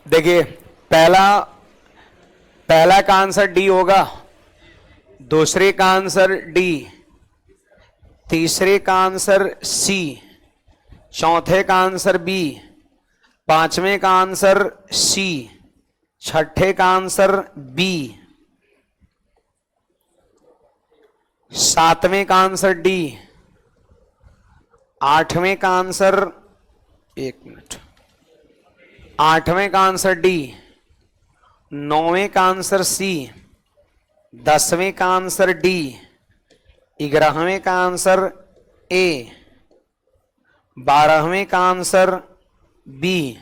देखिए पहला का आंसर डी होगा, दूसरे का आंसर डी, तीसरे का आंसर सी, चौथे का आंसर बी, पांचवें का आंसर सी, छठे का आंसर बी, सातवें का आंसर डी, आठवें का आंसर, एक मिनट, आठवें का आंसर डी, नौवें का आंसर सी, 10वें का आंसर डी, 11वें का आंसर ए, 12वें का आंसर बी,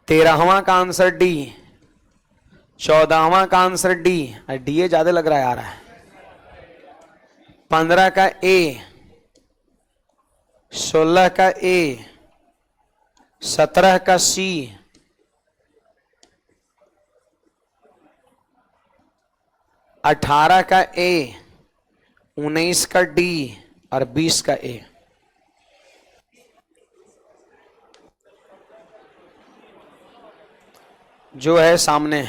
13वां का आंसर डी, 14वां का आंसर डी, डी ए ज्यादा लग रहा है, आ रहा है, 15 का ए, 16 का ए, 17 का सी, 18 का ए, 19 का डी और 20 का ए। जो है सामने,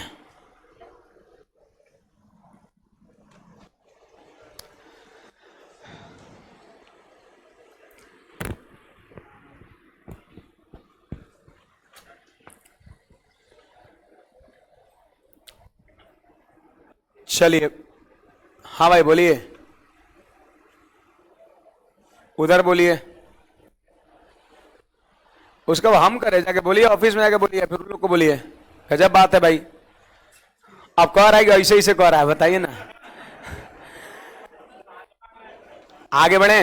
चलिए, हाँ भाई बोलिए, उधर बोलिए, उसको हम करे जाके बोलिए, ऑफिस में जाके बोलिए, फिर उन लोग को बोलिए। गजब बात है भाई, आप कह रहा है कि ऐसे ऐसे कह रहा है, बताइए ना, आगे बढ़े।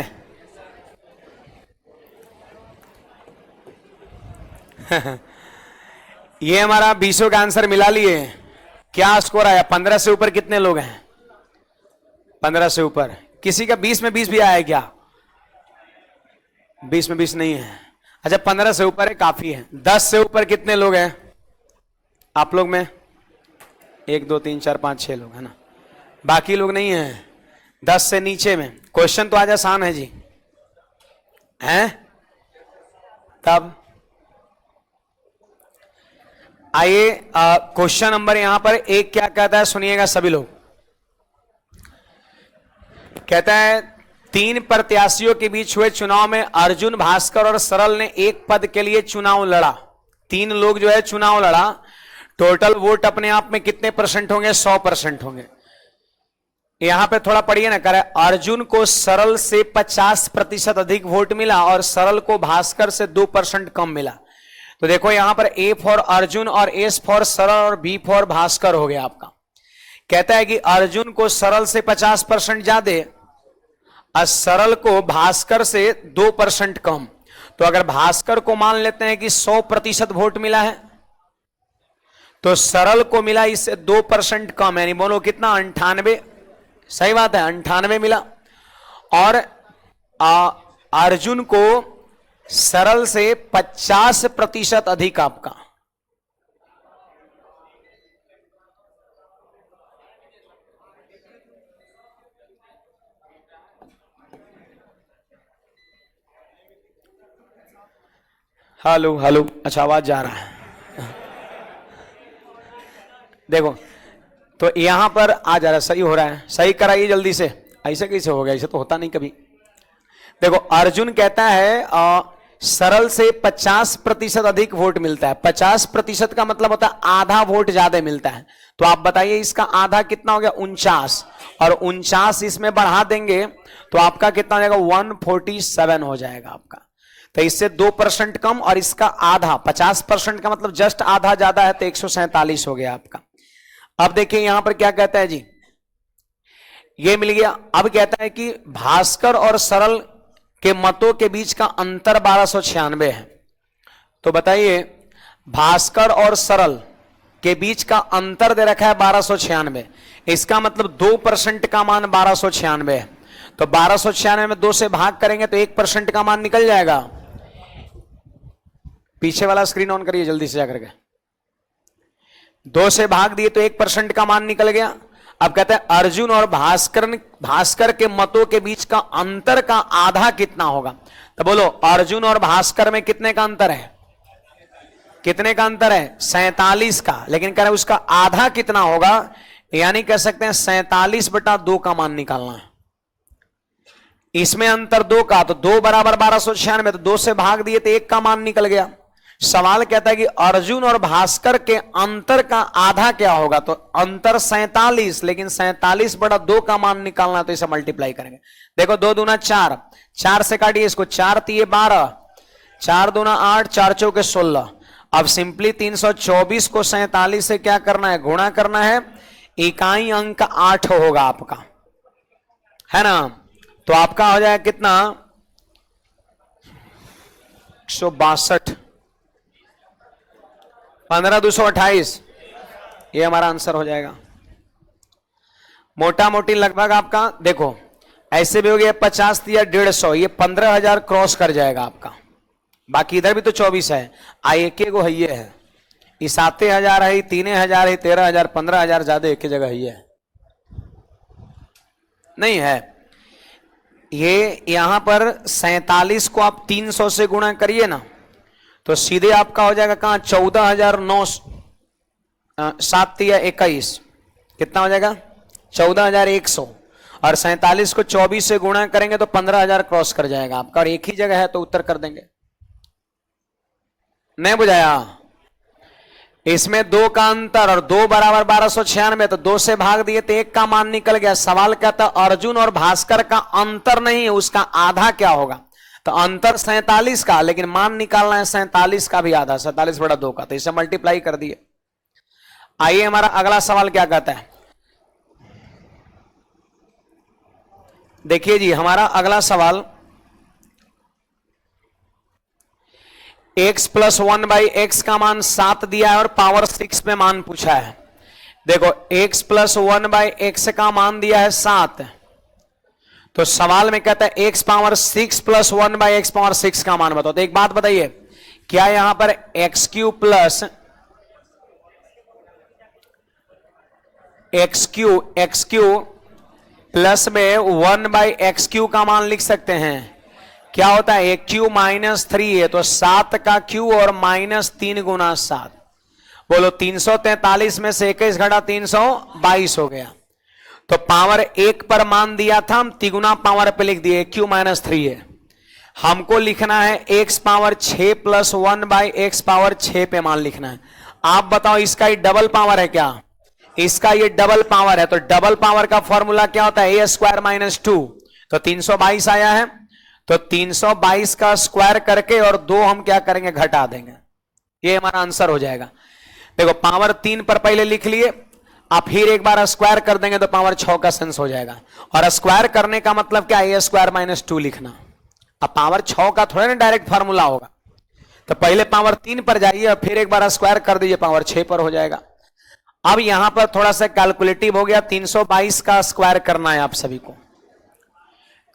ये हमारा 20 का आंसर मिला लिए, क्या स्कोर आया? 15 से ऊपर कितने लोग हैं? 15 से ऊपर। किसी का 20 में 20 भी आया है क्या? 20 में 20 नहीं है। अच्छा, 15 से ऊपर है, काफी है। 10 से ऊपर कितने लोग हैं आप लोग में? 1 2 3 4 5 6 लोग है ना, बाकी लोग नहीं है। 10 से नीचे में क्वेश्चन तो आज आसान है जी, हैं? तब आइए, क्वेश्चन नंबर यहां पर 1 क्या कहता है, सुनिएगा सभी लोग। कहता है 3 प्रत्याशियों के बीच हुए चुनाव में अर्जुन, भास्कर और सरल ने एक पद के लिए चुनाव लड़ा। 3 लोग जो है चुनाव लड़ा, टोटल वोट अपने आप में कितने परसेंट होंगे? 100% होंगे। यहां पे थोड़ा पढ़िए ना, करे अर्जुन को सरल से 50% अधिक वोट मिला और सरल को भास्कर से 2% कम मिला। तो देखो यहां पर A फॉर अर्जुन और S फॉर सरल और B फॉर भास्कर हो गया आपका। कहता है कि अर्जुन को सरल से 50% ज्यादा और सरल को भास्कर से 2% कम। तो अगर भास्कर को मान लेते हैं कि 100% वोट मिला है, तो सरल को मिला इससे 2% कम, यानी बोलो कितना? 98। सही बात है, 98 मिला। और अर्जुन को सरल से 50% अधिक आपका। हेलो हेलो, अच्छा आवाज जा रहा है। देखो तो यहां पर आ जा रहा है, सही हो रहा है, सही कराइए जल्दी से। ऐसे कैसे हो गया? ऐसे तो होता नहीं कभी। देखो अर्जुन कहता है सरल से 50% अधिक वोट मिलता है। 50% का मतलब होता है आधा वोट ज्यादा मिलता है। तो आप बताइए इसका आधा कितना हो गया? 49, और 49 इसमें बढ़ा देंगे तो आपका कितना हो जाएगा? 147 हो जाएगा आपका। तो इससे 2% कम और इसका आधा, 50% का मतलब जस्ट आधा ज्यादा है, तो 147 हो गया आपका। अब देखिए यहां पर क्या कहता है जी, ये मिल गया। अब कहता है कि भास्कर और सरल के मतों के बीच का अंतर 1296 है। तो बताइए भास्कर और सरल के बीच का अंतर दे रखा है 1296, इसका मतलब 2% का मान 1296 है। तो 1296 में 2 से भाग करेंगे तो 1% का मान निकल जाएगा। पीछे वाला स्क्रीन ऑन करिए जल्दी से जाकर के। 2 से भाग दिए तो 1% का मान निकल गया। अब कहते हैं अर्जुन और भास्कर के मतों के बीच का अंतर का आधा कितना होगा? तो बोलो अर्जुन और भास्कर में कितने का अंतर है? कितने का अंतर है? 47 का। लेकिन कह रहे उसका आधा कितना होगा, यानी कह सकते हैं 47/2 का मान निकालना है। इसमें अंतर 2 का, तो 2 बराबर 1296, तो 2 से भाग दिए तो 1 का मान निकल गया। सवाल कहता है कि अर्जुन और भास्कर के अंतर का आधा क्या होगा, तो अंतर 47, लेकिन 47/2 का मान निकालना है, तो इसे मल्टीप्लाई करेंगे। देखो 2 दूना 4, 4 से काटिए इसको, 4 तिये 12, 4 दूना 8, 4 चौके 16। अब सिंपली 324 को 47 से क्या करना है, गुणा करना है। इकाई अंक 8 होगा आपका, है ना। तो आपका हो जाएगा कितना, 162, 15,228, ये हमारा आंसर हो जाएगा। मोटा मोटी लगभग आपका देखो ऐसे भी हो गया 50 या 150, ये 15,000 क्रॉस कर जाएगा आपका। बाकी इधर भी तो 24 है, एक गो है, ये है, ये 7,000 है, 3,000 है, 13,000, 15,000 ज्यादा एक ही जगह है, ये नहीं है। ये यहां पर 47 को आप 300 से गुणा करिए ना, तो सीधे आपका हो जाएगा कहां, 14,900, 7 या 21, कितना हो जाएगा, 14,100। और 47 को 24 से गुणा करेंगे तो 15,000 क्रॉस कर जाएगा आपका, और एक ही जगह है तो उत्तर कर देंगे। नहीं बुझाया? इसमें 2 का अंतर और 2 बराबर 1296, तो 2 से भाग दिए तो 1 का मान निकल गया। सवाल कहता अर्जुन और भास्कर का अंतर नहीं है, उसका आधा क्या होगा, तो अंतर 47 का, लेकिन मान निकालना है 47 का भी आधा, 47/2 का, तो इसे मल्टीप्लाई कर दिए। आइए हमारा अगला सवाल क्या कहता है, देखिए जी हमारा अगला सवाल, x + 1/x का मान 7 दिया है और पावर 6 पे मान पूछा है। देखो x + 1/x का मान दिया है 7, तो सवाल में कहता है x पावर 6 + 1/x पावर 6 का मान बताओ। तो एक बात बताइए, क्या यहां पर x³ प्लस में 1/x³ का मान लिख सकते हैं? क्या होता है, एक क्यू -3 है, तो 7 का क्यू और -3 गुना 7, बोलो 343 में से 21 घटा 322 हो गया। तो पावर 1 पर मान दिया था, हम तिगुना पावर पे लिख दिए, क्यू -3 है। हमको लिखना है x पावर 6 + 1/x पावर 6 पे मान लिखना है। आप बताओ इसका ये डबल पावर है क्या? इसका ये डबल पावर है, तो डबल पावर का फॉर्मूला क्या होता है, a² - 2, तो 322 आया है, तो 322 का स्क्वायर करके और 2 हम क्या करेंगे, घटा देंगे, ये हमारा आंसर हो जाएगा। देखो पावर 3 पर पहले लिख लिए, आप फिर एक बार स्क्वायर कर देंगे तो पावर 6 का सेंस हो जाएगा। और स्क्वायर करने का मतलब क्या है, a² - 2 लिखना। अब पावर 6 का थोड़ा ना डायरेक्ट फॉर्मूला होगा, तो पहले पावर 3 पर जाइए और फिर एक बार स्क्वायर कर दीजिए, पावर 6 पर हो जाएगा। अब यहां पर थोड़ा सा कैलकुलेटिव हो गया, 322 का स्क्वायर करना है आप सभी को,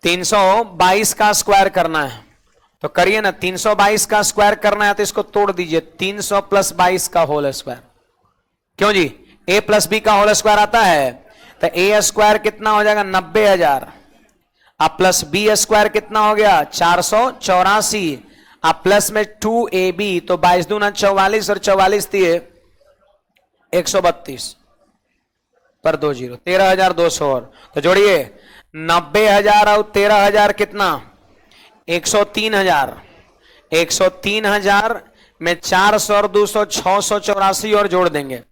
322 का स्क्वायर करना है, तो करिए ना, 322 का स्क्वायर करना है तो इसको तोड़ दीजिए, 300 + 22 का होल स्क्वायर। क्यों जी, a + b का होल स्क्वायर आता है, तो a² कितना हो जाएगा, 90,000, अब प्लस b² कितना हो गया, 484, अब प्लस में 2ab, तो 22 दूना 44 और 44 दिए 132 पर 2 0, 13,200 और, तो जोड़िए 90,000 और 13,000 कितना, 103,000, 103,000 में 400 और 200 684 और जोड़ देंगे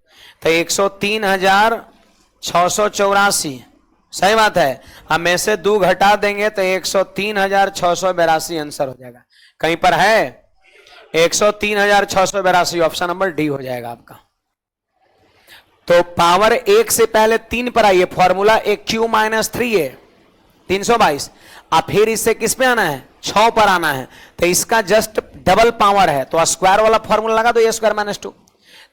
तो 103,684, सही बात है। अब में से 2 घटा देंगे तो 103,682 आंसर हो जाएगा। कहीं पर है 103,682, ऑप्शन नंबर डी हो जाएगा आपका। तो पावर 1 से पहले 3 पर आइए, फॉर्मूला AQ - 3 है 322, अब फिर इससे किस पे आना है, 6 पर आना है, तो इसका जस्ट डबल पावर है, तो स्क्वायर वाला फॉर्मूला लगा दो, a² - 2।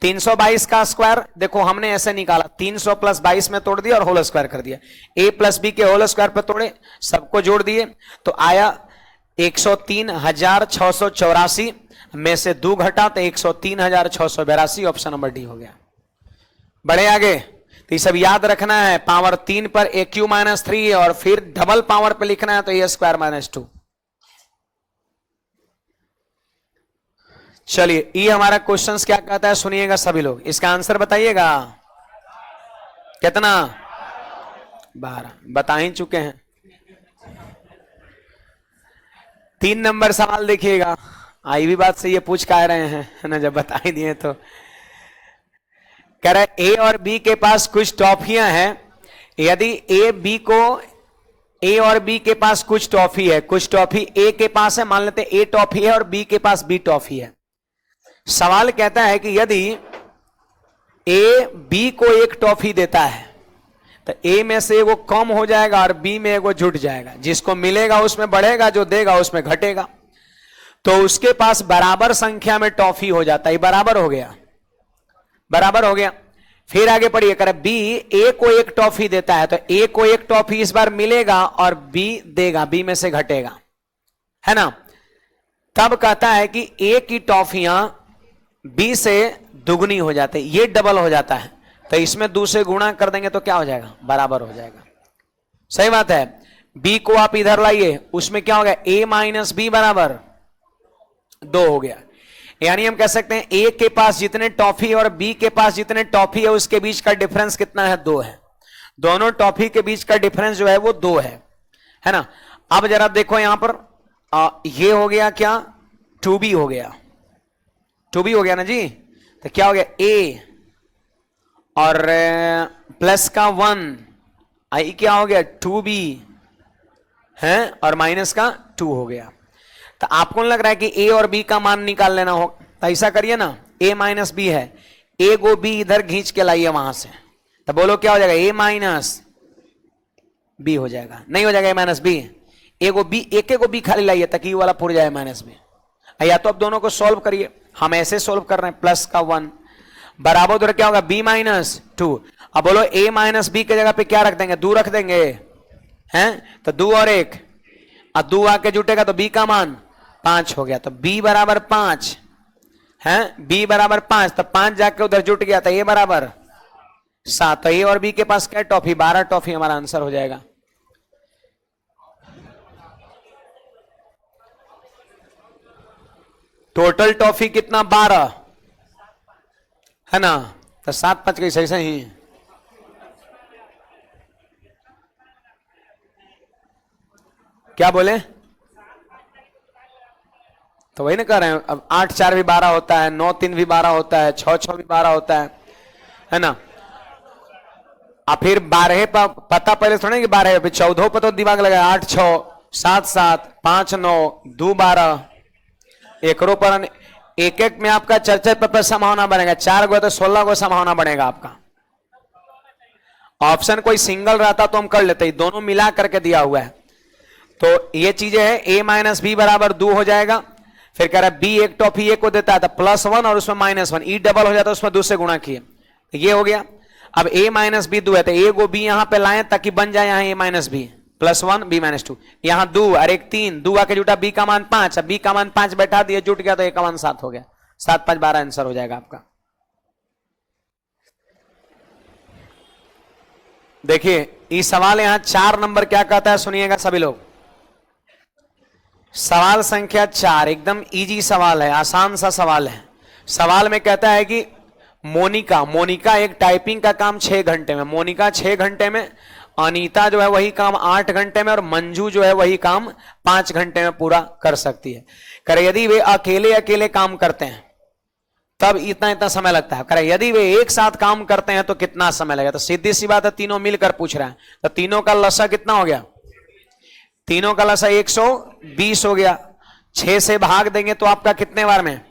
322 का स्क्वायर देखो हमने ऐसे निकाला, 300 + 22 में तोड़ दिया और होल स्क्वायर कर दिया, a + b के होल स्क्वायर पे तोड़े, सबको जोड़ दिए तो आया 103,684, में से 2 घटा तो 103,682, ऑप्शन नंबर डी हो गया। बढ़े आगे, तो ये सब याद रखना है, पावर 3 पर AQ - 3 और फिर डबल पावर पे लिखना है तो a² - 2। चलिए ये हमारा क्वेश्चंस क्या कहता है सुनिएगा सभी लोग, इसका आंसर बताइएगा। कितना? 12 बता ही चुके हैं। 3 नंबर सवाल देखिएगा, आई भी बात से ये पूछ कह रहे हैं, है ना, जब बता ही दिए तो। कह रहा है ए और बी के पास कुछ टॉफियां हैं, यदि ए और बी के पास कुछ टॉफी है, कुछ टॉफी ए के पास है, मान लेते हैं ए टॉफी है और बी के पास बी टॉफी है। सवाल कहता है कि यदि ए बी को एक टॉफी देता है तो ए में से वो कम हो जाएगा और बी में वो जुट जाएगा, जिसको मिलेगा उसमें बढ़ेगा, जो देगा उसमें घटेगा। तो उसके पास बराबर संख्या में टॉफी हो जाता है, बराबर हो गया, बराबर हो गया। फिर आगे पढ़िए, कर बी ए को एक टॉफी देता है तो ए को एक टॉफी इस बार मिलेगा और बी देगा, बी में से घटेगा, है ना। तब कहता है कि ए की टॉफियां बी से दुगनी हो जाते, ये डबल हो जाता है, तो इसमें 2 से गुणा कर देंगे तो क्या हो जाएगा, बराबर हो जाएगा। सही बात है। बी को आप इधर लाइए, उसमें क्या हो गया, ए माइनस बी बराबर 2 हो गया। यानी हम कह सकते हैं ए के पास जितने टॉफी और बी के पास जितने टॉफी है उसके बीच का डिफरेंस कितना है, 2 है। दोनों टॉफी के बीच का डिफरेंस जो है वो 2 है ना। अब जरा देखो यहां पर ये हो गया क्या, 2b हो गया, 2b हो गया ना जी। तो क्या हो गया, ए और प्लस का 1 आई क्या हो गया, 2b है, और माइनस का 2 हो गया। तो आपको लग रहा है कि ए और बी का मान निकाल लेना हो, तो ऐसा करिए ना, ए माइनस बी है, ए को बी इधर खींच के लाइए वहां से, तो बोलो क्या हो जाएगा, ए माइनस बी हो जाएगा, नहीं हो जाएगा ए माइनस बी, ए को बी, एक को बी खाली लाइए ताकि ये वाला पूरा जाए माइनस बी। या तो अब दोनों को सॉल्व करिए, हम ऐसे सॉल्व कर रहे हैं, प्लस का 1 बराबर उधर क्या होगा, बी माइनस 2। अब बोलो ए माइनस बी की जगह पे क्या रख देंगे, 2 रख देंगे, हैं, तो 2 और 1, अब 2 आके जुटेगा तो बी का मान 5 हो गया, तो b बराबर 5 है, b बराबर 5, तो 5 जाके उधर जुट गया, तो a बराबर 7। तो a और b के पास क्या टॉफी, 12 टॉफी हमारा आंसर हो जाएगा। टोटल टॉफी कितना, 12 है ना, तो 7 5 गई, सही सही। क्या बोले, तो वही ना कह रहे हैं, अब 8 4 भी 12 होता है, 9 3 भी 12 होता है, 6 6 भी 12 होता है ना। अब फिर 12 पता पहले थोड़ा कि 12 फिर 14 पर तो दिमाग लगा, 8 6 7 7 5 9 2 12, एक रो पर एक एक में आपका 4 पर संभावना बनेगा, 4 गो तो 16 को संभावना बनेगा आपका। ऑप्शन कोई सिंगल रहता तो हम कर लेते, दोनों मिला करके दिया हुआ है। तो ये चीजें है, ए माइनस बी बराबर 2 हो जाएगा। फिर कह रहा है बी एक टॉफी ए को देता है तो +1 और उसमें -1, ई डबल हो जाता है, उसमें 2 से गुणा किए, ये हो गया। अब a माइनस बी 2 है तो ए को बी यहां पे लाएं ताकि बन जाए यहां a minus B, +1 b minus 2, यहां 2 और एक 3, 2 आके जुटा, b का मान 5, अब b का मान 5 बैठा दिए, जुट गया तो a का मान 7 हो गया, 7 5 12 आंसर हो जाएगा आपका। देखिए ये सवाल यहां 4 नंबर क्या कहता है, सुनिएगा सभी लोग। सवाल संख्या 4 एकदम इजी सवाल है, आसान सा सवाल है। सवाल में कहता है कि मोनिका एक टाइपिंग का काम 6 घंटे में, मोनिका 6 घंटे में, अनीता जो है वही काम 8 घंटे में, और मंजू जो है वही काम 5 घंटे में पूरा कर सकती है। करे यदि वे अकेले अकेले काम करते हैं तब इतना समय लगता है। करे यदि वे एक साथ काम करते हैं तो कितना समय लगेगा, तो सीधी सी बात है, तीनों मिलकर पूछ रहे हैं, तो तीनों का लसा कितना हो गया, तीनों का लसा 120 हो गया। 6 से भाग देंगे तो आपका कितने बार में,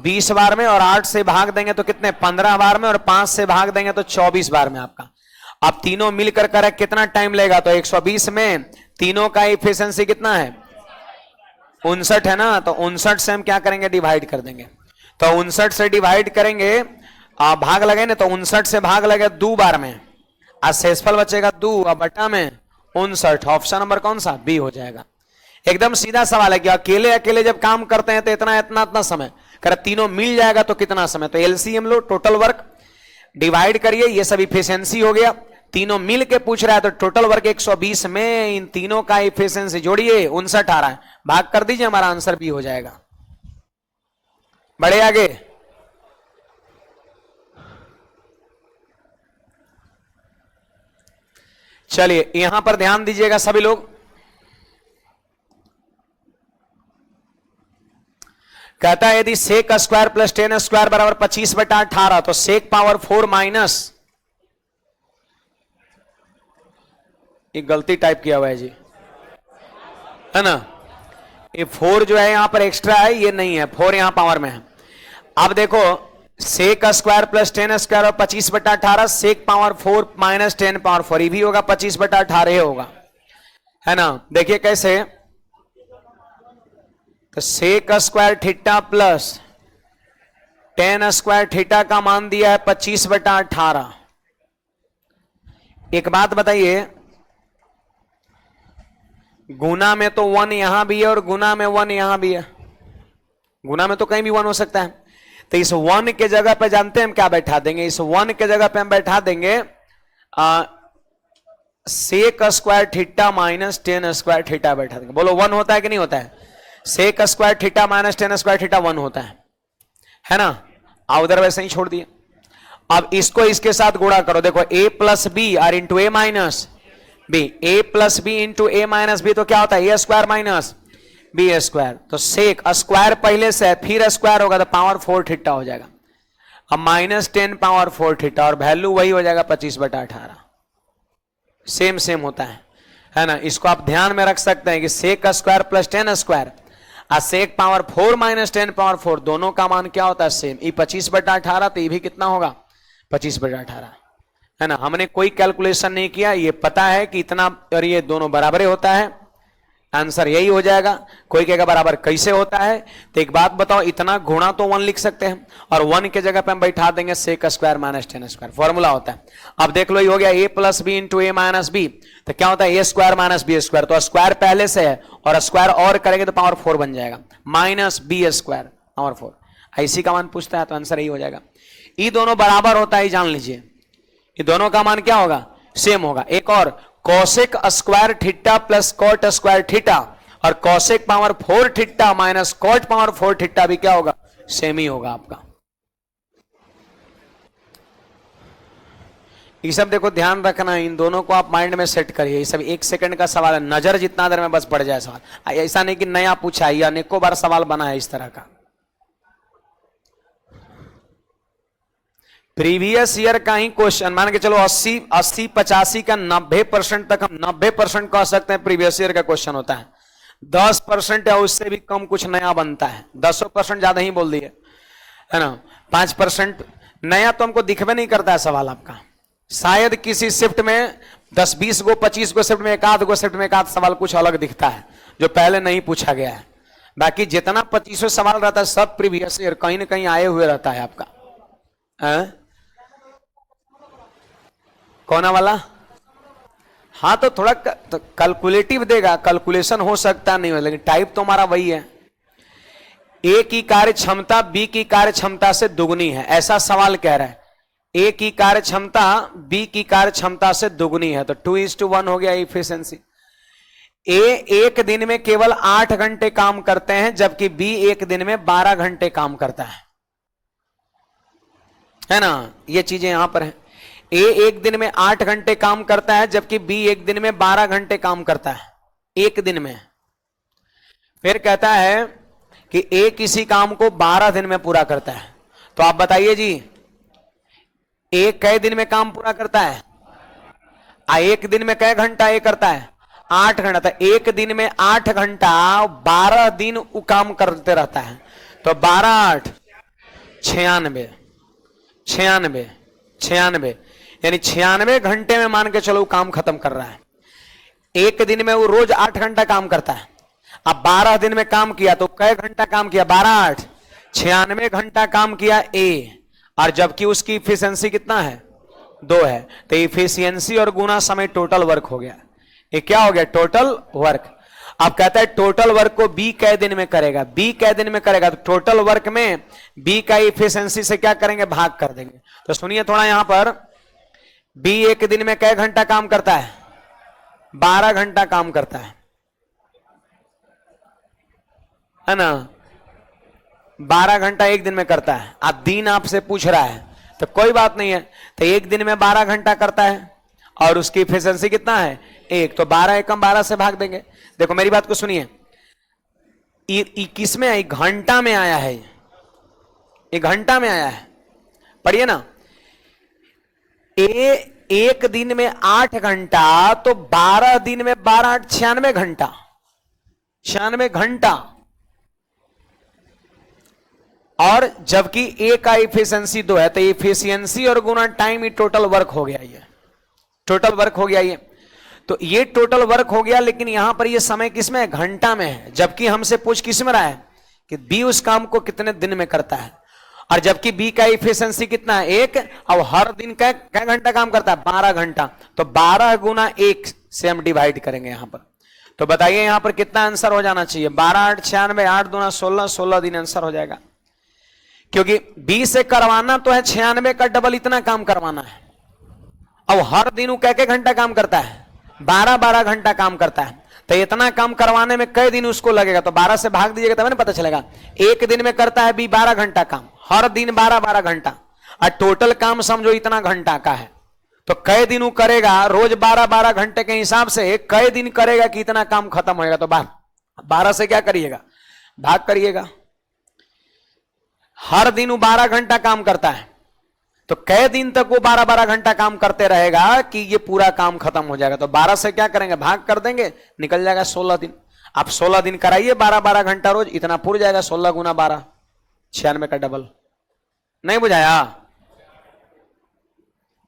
20 बार में, और 8 से भाग देंगे तो कितने, 15 बार में, और 5 से भाग देंगे तो 24 बार में आपका। अब तीनों मिलकर करे कितना टाइम लेगा, तो 120 में तीनों का एफिशिएंसी कितना है, 59 है ना, तो 59 से हम क्या करेंगे, डिवाइड कर देंगे। तो 59 से डिवाइड करेंगे, भाग लगे ना, तो 59 से भाग लगे 2 बार में, आज शेषफल बचेगा 2 और बटा में 59। ऑप्शन नंबर कौन सा, बी हो जाएगा। एकदम सीधा सवाल है कि अकेले अकेले जब काम करते हैं तो इतना समय, कर तीनों मिल जाएगा तो कितना समय, तो एलसीएम लो, टोटल वर्क डिवाइड करिए, ये सब इफिशिएंसी हो गया। तीनों मिल के पूछ रहा है तो टोटल वर्क 120 में इन तीनों का इफिशिएंसी जोड़िए 59 आ रहा है, भाग कर दीजिए, हमारा आंसर बी हो जाएगा। बढ़े आगे। चलिए यहां पर ध्यान दीजिएगा सभी लोग। कहता है यदि सेक स्क्वायर प्लस 10 स्क्वायर बराबर 25/18, तो सेक पावर 4 माइनस, ये गलती टाइप किया हुआ है जी, है ना। ये 4 जो है यहां पर एक्स्ट्रा है, ये नहीं है, 4 यहां पावर में है। अब देखो सेक स्क्वायर प्लस 10 स्क्वायर और 25/18, सेक पावर 4 माइनस 10 पावर 4, ये भी होगा 25/18 होगा, है ना। देखिए कैसे, तो sec square theta plus 10 square theta का मान दिया है 25/18। एक बात बताइए, गुना में तो 1 यहां भी है और गुना में 1 यहां भी है, गुना में तो कहीं भी 1 हो सकता है। तो इस 1 के जगह पे जानते हैं हम क्या बैठा देंगे, इस 1 के जगह पे हम बैठा देंगे sec square theta minus 10 square theta बैठा देंगे। बोलो 1 होता है कि नहीं होता है? Sec square theta minus 10 square theta 1 होता है ना। उधर वैसे ही छोड़ दिए। अब इसको इसके साथ गुणा करो, देखो a प्लस बी और into A minus B, A plus B into A minus B, तो क्या होता है A square minus B square. तो सेक स्क्वायर पहले से है, फिर स्क्वायर होगा तो पावर 4 थीटा हो जाएगा। अब माइनस 10 पावर 4 थीटा और वैल्यू वही हो जाएगा 25/18। सेम सेम होता है ना। इसको आप ध्यान में रख सकते हैं कि सेक स्क्वायर प्लस 10 स्क्वायर और सेक पावर 4 माइनस 10 पावर 4, दोनों का मान क्या होता है? सेम। ये 25/18, तो ये भी कितना होगा? 25/18, है ना। हमने कोई कैलकुलेशन नहीं किया, ये पता है कि इतना और ये दोनों बराबर होता है, आंसर यही हो जाएगा। कोई कहेगा बराबर कैसे होता है, तो एक बात बताओ, इतना गुणा तो 1 लिख सकते हैं और 1 के जगह पे हम बैठा देंगे sec square minus 10 square, formula होता है। अब देख लो, ये हो गया A plus B into A minus B, तो क्या होता है A square minus B square, तो स्क्वायर पहले से है और स्क्वायर और करेंगे तो पावर 4 बन जाएगा, माइनस बी स्क्वायर पावर 4। ऐसी का मान पूछता है तो आंसर यही हो जाएगा। ये दोनों बराबर होता है, जान लीजिए, ये दोनों का मान क्या होगा? सेम होगा। एक और, cosec square theta plus cot square theta और cosec power 4 theta minus cot power 4 theta भी क्या होगा? सेम ही होगा आपका। ये सब देखो ध्यान रखना, इन दोनों को आप माइंड में सेट करिए। ये सब 1 सेकंड का सवाल है, नजर जितना देर में बस पड़ जाए सवाल। ऐसा नहीं कि नया पूछा है, अनेकों बार सवाल बना है इस तरह का। प्रीवियस ईयर का ही क्वेश्चन मान के चलो 80 85 का 90% तक, हम 90% कह सकते हैं प्रीवियस ईयर का क्वेश्चन होता है। 10% या उससे भी कम कुछ नया बनता है, 10% ज्यादा ही बोल दिए, है ना। 5% नया तो हमको दिखवे नहीं करता है सवाल आपका। शायद किसी शिफ्ट में 10-20 गो 25 गो शिफ्ट में एक आध गो शिफ्ट में एक आध सवाल कुछ अलग दिखता है जो पहले नहीं पूछा गया है। बाकी जितना 25 सवाल रहता है सब प्रीवियस ईयर कहीं ना कहीं आए हुए रहता है आपका। कौन वाला? हाँ, तो थोड़ा तो कैलकुलेटिव देगा, कैलकुलेशन हो सकता नहीं हो, लेकिन टाइप तो हमारा वही है। ए की कार्य क्षमता बी की कार्य क्षमता से दुगनी है, ऐसा सवाल कह रहा है। ए की कार्य क्षमता बी की कार्य क्षमता से दुगनी है, तो 2:1 हो गया इफिशिएंसी। ए एक दिन में केवल 8 घंटे काम करते हैं जबकि बी एक दिन में 12 घंटे काम करता है ना। ये चीजें यहां पर है। ए एक दिन में 8 घंटे काम करता है जबकि बी एक दिन में 12 घंटे काम करता है, एक दिन में। फिर कहता है कि ए किसी काम को 12 दिन में पूरा करता है, तो आप बताइए जी ए कै दिन में काम पूरा करता है? एक दिन में कै घंटा ए करता है? 8 घंटा। तो एक दिन में 8 घंटा 12 दिन वो काम करते रहता है, तो 12 8 96 यानी 96 घंटे में मान के चलो काम खत्म कर रहा है। एक दिन में वो रोज 8 घंटा काम करता है। अब 12 दिन में काम किया तो कै घंटा काम किया? 12 8 96 घंटा काम किया ए, और जबकि उसकी इफिशिएंसी कितना है? 2 है। तो इफिशिएंसी और गुना समय टोटल वर्क हो गया। ये क्या हो गया? Total work. अब कहता है टोटल वर्क को बी कै दिन में करेगा? बी कै दिन में करेगा तो टोटल वर्क में बी का इफिशिएंसी से क्या करेंगे? भाग कर देंगे। तो सुनिए थोड़ा यहां पर, बी एक दिन में कै घंटा काम करता है? 12 घंटा काम करता है ना। 12 घंटा एक दिन में करता है। अब दिन आपसे पूछ रहा है तो कोई बात नहीं है, तो एक दिन में 12 घंटा करता है और उसकी एफिशिएंसी कितना है 1, तो 12 एकम 12 से भाग देंगे। देखो मेरी बात को सुनिए, किस में आई, घंटा में आया है, ये घंटा में आया है, पढ़िए ना। एक दिन में 8 घंटा, तो 12 दिन में 12 8 96 घंटा, 96 घंटा। और जबकि ए का एफिशिएंसी 2 है, तो एफिशिएंसी और गुना टाइम, ये टोटल वर्क हो गया, ये टोटल वर्क हो गया ये। तो ये टोटल वर्क हो गया, लेकिन यहां पर ये समय किसमें है, घंटा में है। जबकि हमसे पूछ किस में रहा है कि बी उस काम को कितने दिन में करता है, और जबकि बी का एफिशिएंसी कितना है 1, और हर दिन का घंटा काम करता है 12 घंटा, तो 12 गुना 1 से हम डिवाइड करेंगे यहां पर। तो बताइए यहां पर कितना आंसर हो जाना चाहिए, 12 8 96, 8 दूना 16, 16 दिन आंसर हो जाएगा। क्योंकि बी से करवाना तो है 96 का डबल इतना काम करवाना है। अब हर दिन वो कै घंटा काम करता है, 12 12 घंटा काम करता है, तो इतना काम करवाने में कई दिन उसको लगेगा, तो 12 से भाग दीजिएगा तब ना पता चलेगा। एक दिन में करता है बी 12 घंटा काम, हर दिन 12 12 घंटा, और टोटल काम समझो इतना घंटा का है, तो कई दिन वो करेगा, रोज 12 12 घंटे के हिसाब से कई दिन करेगा कि इतना काम खत्म होएगा। तो 12 से क्या करिएगा, भाग करिएगा। हर दिन वो 12 घंटा काम करता है, तो कई दिन तक वो 12 12 घंटा काम करते रहेगा कि ये पूरा काम खत्म हो जाएगा। तो 12 से क्या करेंगे, भाग कर देंगे, निकल जाएगा 16 दिन। आप 16 दिन कराइए 12 12 घंटा रोज, इतना पूर जाएगा, 16 गुना 12 96 का डबल। नहीं बुझाया,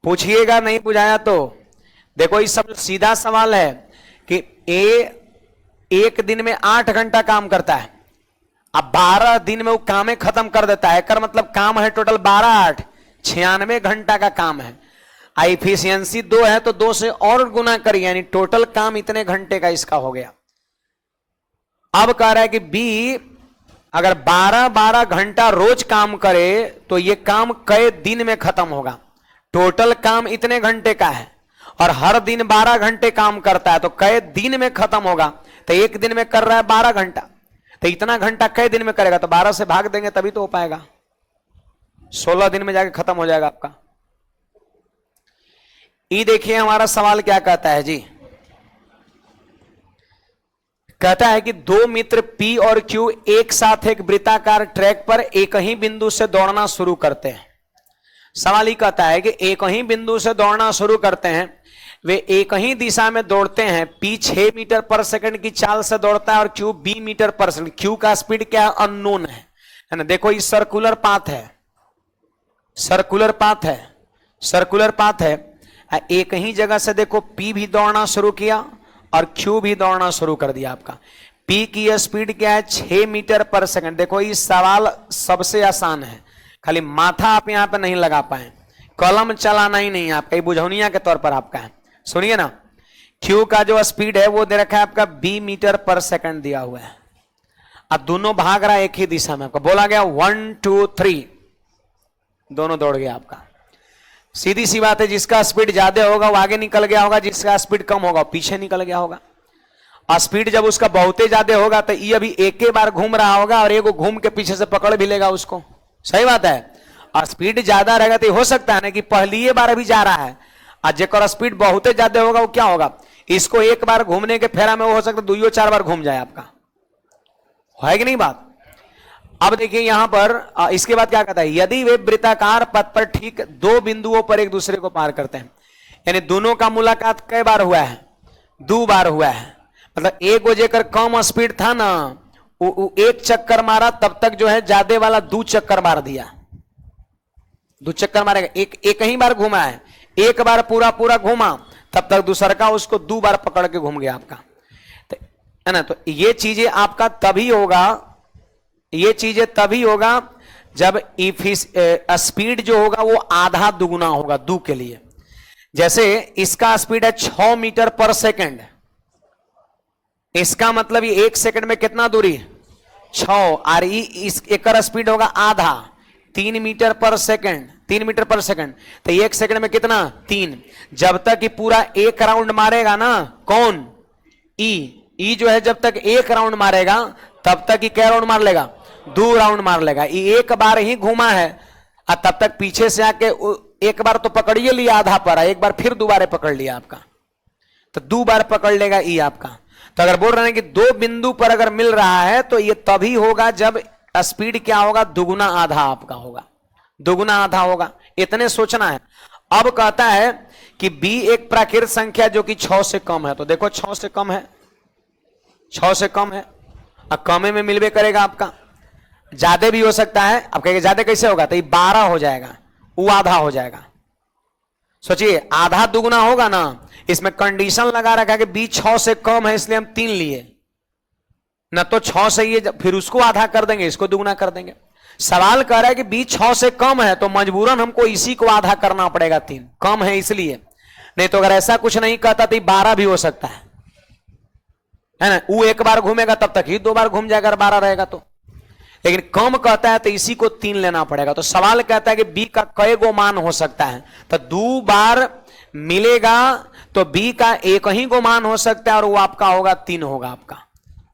पूछिएगा, नहीं बुझाया तो देखो ये सब सीधा सवाल है कि एक दिन में 8 घंटा काम करता है, अब 12 दिन में वो काम खत्म कर देता है, कर मतलब काम है टोटल 12 8 96 घंटा का काम है। एफिशिएंसी 2 है, तो 2 से और गुना करिए, यानी टोटल काम इतने घंटे का इसका हो गया। अब कह रहा है कि बी अगर 12 12 घंटा रोज काम करे तो ये काम कई दिन में खत्म होगा। टोटल काम इतने घंटे का है और हर दिन 12 घंटे काम करता है, तो कई दिन में खत्म होगा। तो एक दिन में कर रहा है 12 घंटा, तो इतना घंटा कई दिन में करेगा, तो 12 से भाग देंगे तभी तो हो पाएगा, 16 दिन में जाके खत्म हो जाएगा आपका। ये देखिए हमारा सवाल क्या कहता है जी, कहता है कि 2 मित्र P और Q एक साथ एक वृत्ताकार ट्रैक पर एक ही बिंदु से दौड़ना शुरू करते हैं। सवाल ही कहता है कि एक ही बिंदु से दौड़ना शुरू करते हैं, वे एक ही दिशा में दौड़ते हैं। P 6 मीटर पर सेकंड की चाल से दौड़ता है और Q 20 मीटर पर सेकंड। Q का स्पीड क्या अननोन है ना। देखो ये सर्कुलर पाथ है, सर्कुलर पाथ है, सर्कुलर पाथ है। एक ही जगह से देखो P भी दौड़ना शुरू किया और Q भी दौड़ना शुरू कर दिया आपका। P की स्पीड क्या है 6 मीटर पर सेकंड। देखो ये सवाल सबसे आसान है, खाली माथा आप यहां पे नहीं लगा पाए, कलम चलाना ही नहीं आपका, ये बुझौनिया के तौर पर आपका है। सुनिए ना, Q का जो स्पीड है वो दे रखा है आपका 20 मीटर पर सेकंड दिया हुआ है। अब दोनों भाग रहा है एक ही दिशा में, आपका बोला गया 1 2 3, दोनों दौड़ गया आपका। सीधी सी बात है, जिसका स्पीड ज्यादा होगा वो आगे निकल गया होगा, जिसका स्पीड कम होगा वो पीछे निकल गया होगा। और स्पीड जब उसका बहुते ज्यादा होगा तो ये अभी एक ही बार घूम रहा होगा और एक घूम के पीछे से पकड़ भी लेगा उसको। सही बात है। और स्पीड ज्यादा रहेगा तो हो सकता है ना कि पहली बार अभी जा रहा है, और जेकर स्पीड बहुते ज्यादा होगा वो क्या होगा, इसको एक बार घूमने के फेरा में वो हो सकता है 2 4 बार घूम जाए आपका, है कि नहीं बात। अब देखिए यहां पर इसके बाद क्या कहता है, यदि वे वृत्ताकार पथ पर ठीक 2 बिंदुओं पर एक दूसरे को पार करते हैं, यानी दोनों का मुलाकात कई बार हुआ है, 2 बार हुआ है। मतलब एक जेकर कम स्पीड था ना, वो एक चक्कर मारा, तब तक जो है ज्यादा वाला 2 चक्कर मार दिया, 2 चक्कर मारेगा। एक ही बार घुमा है, एक बार पूरा पूरा घूमा, तब तक दूसरा का उसको 2 बार पकड़ के घूम गया आपका, है ना। तो ये चीजें आपका तभी होगा, ये चीजें तभी होगा जब स्पीड जो होगा वो आधा दुगुना होगा 2 के लिए। जैसे इसका स्पीड है 6 मीटर पर सेकंड, इसका मतलब ये 1 सेकंड में कितना दूरी 6, और इस एक स्पीड होगा आधा 3 मीटर पर सेकंड, 3 मीटर पर सेकंड, तो 1 सेकंड में कितना 3। जब तक ये पूरा 1 राउंड मारेगा ना, कौन ई जो है, जब तक 1 राउंड मारेगा तब तक ही क्या राउंड मार लेगा दो राउंड मार लेगा। ये एक बार ही घूमा है और तब तक पीछे से आके एक बार तो पकड़िए लिया आधा पर, एक बार फिर दोबारा पकड़ लिया आपका, तो दो बार पकड़ लेगा ये आपका। तो अगर बोल रहे हैं कि दो बिंदु पर अगर मिल रहा है तो ये तभी होगा जब स्पीड क्या होगा, दुगुना आधा आपका होगा, दुगुना आधा होगा, इतने सोचना है। अब कहता है कि b एक प्राकृत संख्या जो कि 6 से कम है, तो देखो 6 से कम है, 6 से कम है, अब कमे में मिलवे करेगा आपका, ज्यादा भी हो सकता है। अब कहेंगे ज्यादा कैसे होगा, तो ये 12 हो जाएगा, वो आधा हो जाएगा। सोचिए आधा दुगुना होगा ना, इसमें कंडीशन लगा रखा है कि b 6 से कम है इसलिए हम 3 लिए, न तो 6 से ये फिर उसको आधा कर देंगे, इसको दुगुना कर देंगे। सवाल कह रहा है कि b 6 से कम है तो मजबूरन हमको इसी को आधा करना पड़ेगा, 3 कम है इसलिए, नहीं तो अगर ऐसा कुछ नहीं कहता तो 12 भी हो सकता है ना। वो एक बार घूमेगा तब तक ही 2 बार घूम जाएगा, 12 रहेगा तो, लेकिन कम कहता है तो इसी को 3 लेना पड़ेगा। तो सवाल कहता है कि b का कई गो मान हो सकता है, तो 2 बार मिलेगा तो b का एक ही गो मान हो सकता है और वो आपका होगा 3 होगा, आपका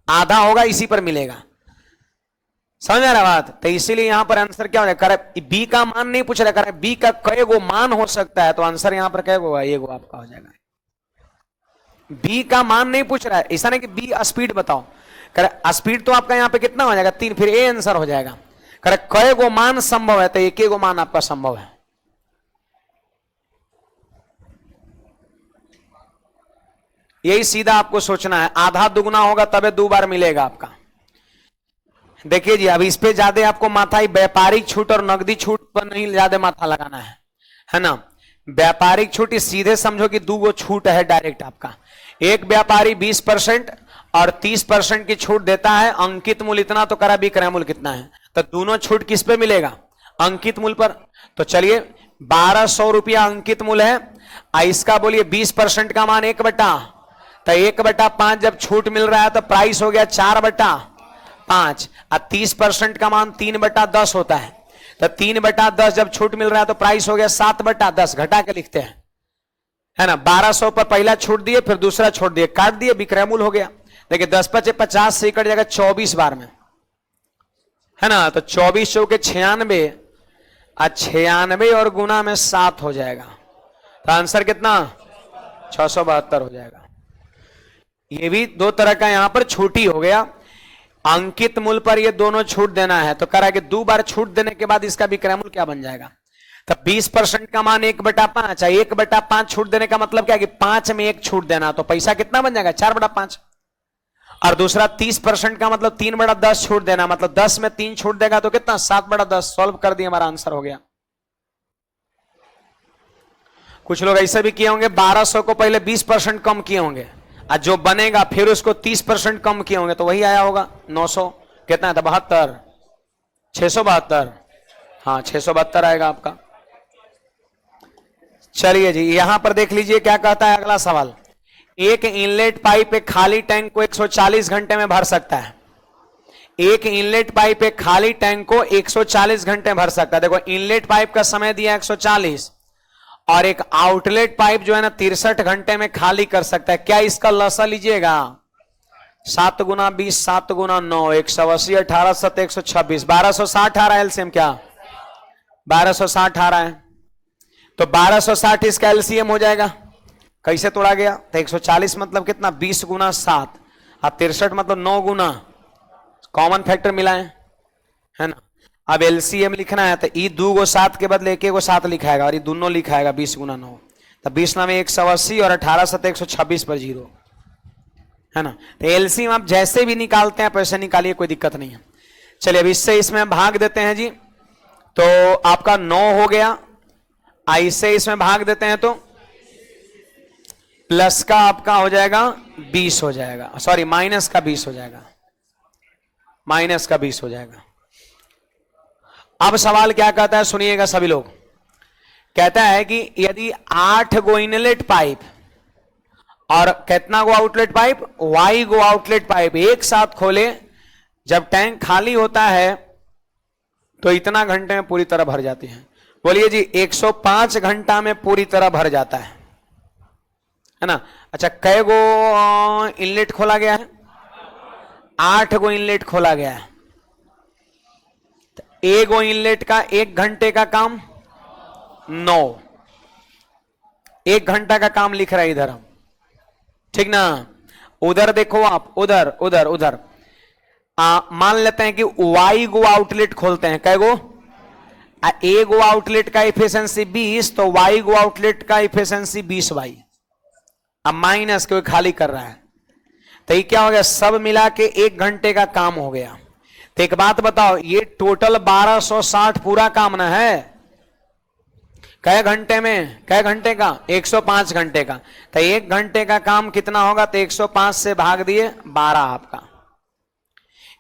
आधा होगा, इसी पर मिलेगा। समझ आ रहा बात? तो इसीलिए यहां पर आंसर क्या हो जाएगा, बी का मान नहीं पूछ रहा, करे बी का कई गो मान हो सकता है, तो आंसर यहां पर कई गो है, ये गो आपका हो जाएगा। बी का मान नहीं पूछ रहा है, ऐसा नहीं कि बी स्पीड बताओ, करे स्पीड तो आपका यहां पे कितना हो जाएगा 3, फिर ए आंसर हो जाएगा। करे कई गो मान संभव है, तो एक गो मान आपका संभव है। यही सीधा आपको सोचना है, आधा दुगुना होगा तबे 2 बार मिलेगा आपका। देखिए जी, अब इस पे ज्यादा आपको माथा, व्यापारिक छूट और नकदी छूट पर नहीं ज्यादा माथा लगाना है ना। व्यापारिक छूट सीधे समझो कि 2 गो छूट है डायरेक्ट आपका, एक व्यापारी 20% और 30% की छूट देता है, अंकित मूल्य इतना तो करा विक्रय मूल्य कितना है, तो दोनों छूट किस पे मिलेगा, अंकित मूल्य पर। तो चलिए 1200 रुपया अंकित मूल्य है, इसका बोलिए 20% का मान 1/, तो 1/5 जब छूट मिल रहा है तो प्राइस हो गया 4/5, और 30% का मान 3/10 होता है, तो 3/10 जब छूट मिल रहा है तो प्राइस हो गया 7/10, घटा के लिखते हैं, है ना। 1200 पर पहला छूट दिए, फिर दूसरा छोड़ दिए, काट दिए, विक्रय मूल्य हो गया। देखिए 10/5 50 से कट जाएगा 24 बार में, है ना। तो 24 चौके 96, और 96 और गुना में 7 हो जाएगा, तो आंसर कितना 672 हो जाएगा। ये भी 2 तरह का यहां पर छूट ही हो गया, अंकित मूल्य पर ये दोनों छूट देना है, तो करा कि 2 बार छूट देने के बाद इसका विक्रय मूल्य क्या बन जाएगा, तो 20% का मान 1/5, 1/5 छूट देने का मतलब क्या है कि 5 में 1 छूट देना, तो पैसा कितना बन जाएगा 4/5। और दूसरा 30% का मतलब 3/10 छूट देना, मतलब 10 में 3 छूट देगा तो कितना 7/10। सॉल्व कर दिए, हमारा आंसर हो गया। कुछ लोग ऐसे भी किए होंगे, 1200 को पहले 20% कम किए होंगे, और जो बनेगा फिर उसको 30% कम किए होंगे, तो वही आया होगा 900, कितना है 72, 672, हाँ 672 आएगा आपका। चलिए जी, यहां पर देख लीजिए क्या कहता है अगला सवाल। एक इनलेट पाइप एक खाली टैंक को 140 घंटे में भर सकता है, एक इनलेट पाइप एक खाली टैंक को 140 घंटे में भर सकता है। देखो इनलेट पाइप का समय दिया 140, और एक आउटलेट पाइप जो है ना 63 घंटे में खाली कर सकता है। क्या इसका लसा लीजिएगा, 7 गुना 20, 7 गुना 9, 180, 18 7 126, 1260 आ रहा है एलसीएम, क्या 1260 आ रहा है, तो 1260 इसका एलसीएम हो जाएगा। कैसे तोड़ा गया, तो 140 मतलब कितना 20 गुना 7, और 63 मतलब 9 गुना, कॉमन फैक्टर मिला है ना। अब एलसीएम लिखना है, तो ई 2 गो 7 के बदले 1 गो 7 लिखाएगा, और ये दोनों लिखाएगा 20 गुना 9, तो 20 में 180 और 18 7 126 पर 0, है ना। तो एलसीएम आप जैसे भी निकालते हैं पैसे निकालिए, कोई दिक्कत नहीं है। चलिए अब इससे इसमें भाग देते हैं जी, तो आपका 9 हो गया, ऐसे इसमें भाग देते हैं तो प्लस का आपका हो जाएगा 20 हो जाएगा, सॉरी माइनस का 20 हो जाएगा, माइनस का 20 हो जाएगा। अब सवाल क्या कहता है, सुनिएगा सभी लोग। कहता है कि यदि 8 गो इनलेट पाइप और कितना गो आउटलेट पाइप, y गो आउटलेट पाइप एक साथ खोले, जब टैंक खाली होता है तो इतना घंटे में पूरी तरह भर जाती है। बोलिए जी 105 घंटा में पूरी तरह भर जाता है ना। अच्छा कै गो इनलेट खोला गया है, 8 गो इनलेट खोला गया है, ए गो इनलेट का 1 घंटे का काम 9, 1 घंटा का काम लिख रहा है इधर हम, ठीक ना। उधर देखो आप, उधर उधर उधर मान लेते हैं कि वाई गो आउटलेट खोलते हैं, कै गो, ए गो आउटलेट का इफिशिएंसी 20, तो वाई गो आउटलेट का इफिशिएंसी 20 वाई। अब माइनस कोई खाली कर रहा है, तो ये क्या हो गया, सब मिला के 1 घंटे का काम हो गया। तो एक बात बताओ, ये टोटल 1260 पूरा काम ना है, कै घंटे में, कै घंटे का, 105 घंटे का। तो 1 घंटे का काम कितना होगा, तो 105 से भाग दिए 12 आपका,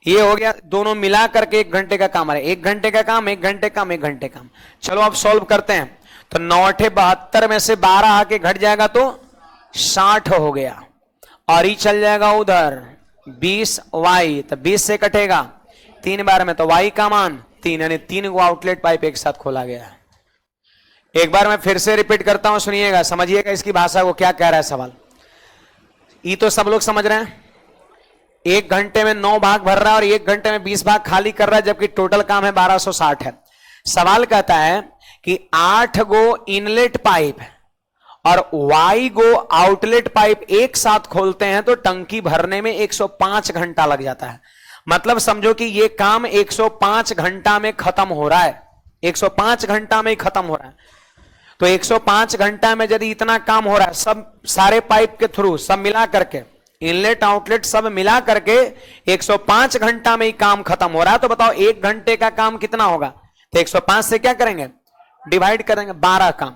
ये हो गया। दोनों मिला करके 1 घंटे का काम है, 1 घंटे का काम, 1 घंटे काम, 1 घंटे काम। चलो अब सॉल्व करते हैं। तो 9×8 में से 12 आके घट जाएगा तो 60 हो गया, और ये चल जाएगा उधर 20 वाई, तो 20 से कटेगा 3 बार में, तो वाई का मान 3, यानी 3 गो आउटलेट पाइप एक साथ खोला गया। एक बार मैं फिर से रिपीट करता हूं, सुनिएगा, समझिएगा इसकी भाषा को, क्या कह रहा है सवाल। ये तो सब लोग समझ रहे हैं, 1 घंटे में 9 भाग भर रहा है और 1 घंटे में 20 भाग खाली कर रहा है, जबकि टोटल काम है 1260 है। सवाल कहता है कि 8 गो इनलेट पाइप और वाई गो आउटलेट पाइप एक साथ खोलते हैं तो टंकी भरने में 105 घंटा लग जाता है। मतलब समझो कि यह काम 105 घंटा में खत्म हो रहा है, 105 घंटा में ही खत्म हो रहा है। तो 105 घंटा में यदि इतना काम हो रहा है, सब सारे पाइप के थ्रू सब मिला करके, इनलेट आउटलेट सब मिला करके 105 घंटा में ही काम खत्म हो रहा है, तो बताओ 1 घंटे का काम कितना होगा। तो 105 से क्या करेंगे, डिवाइड करेंगे, 12 काम।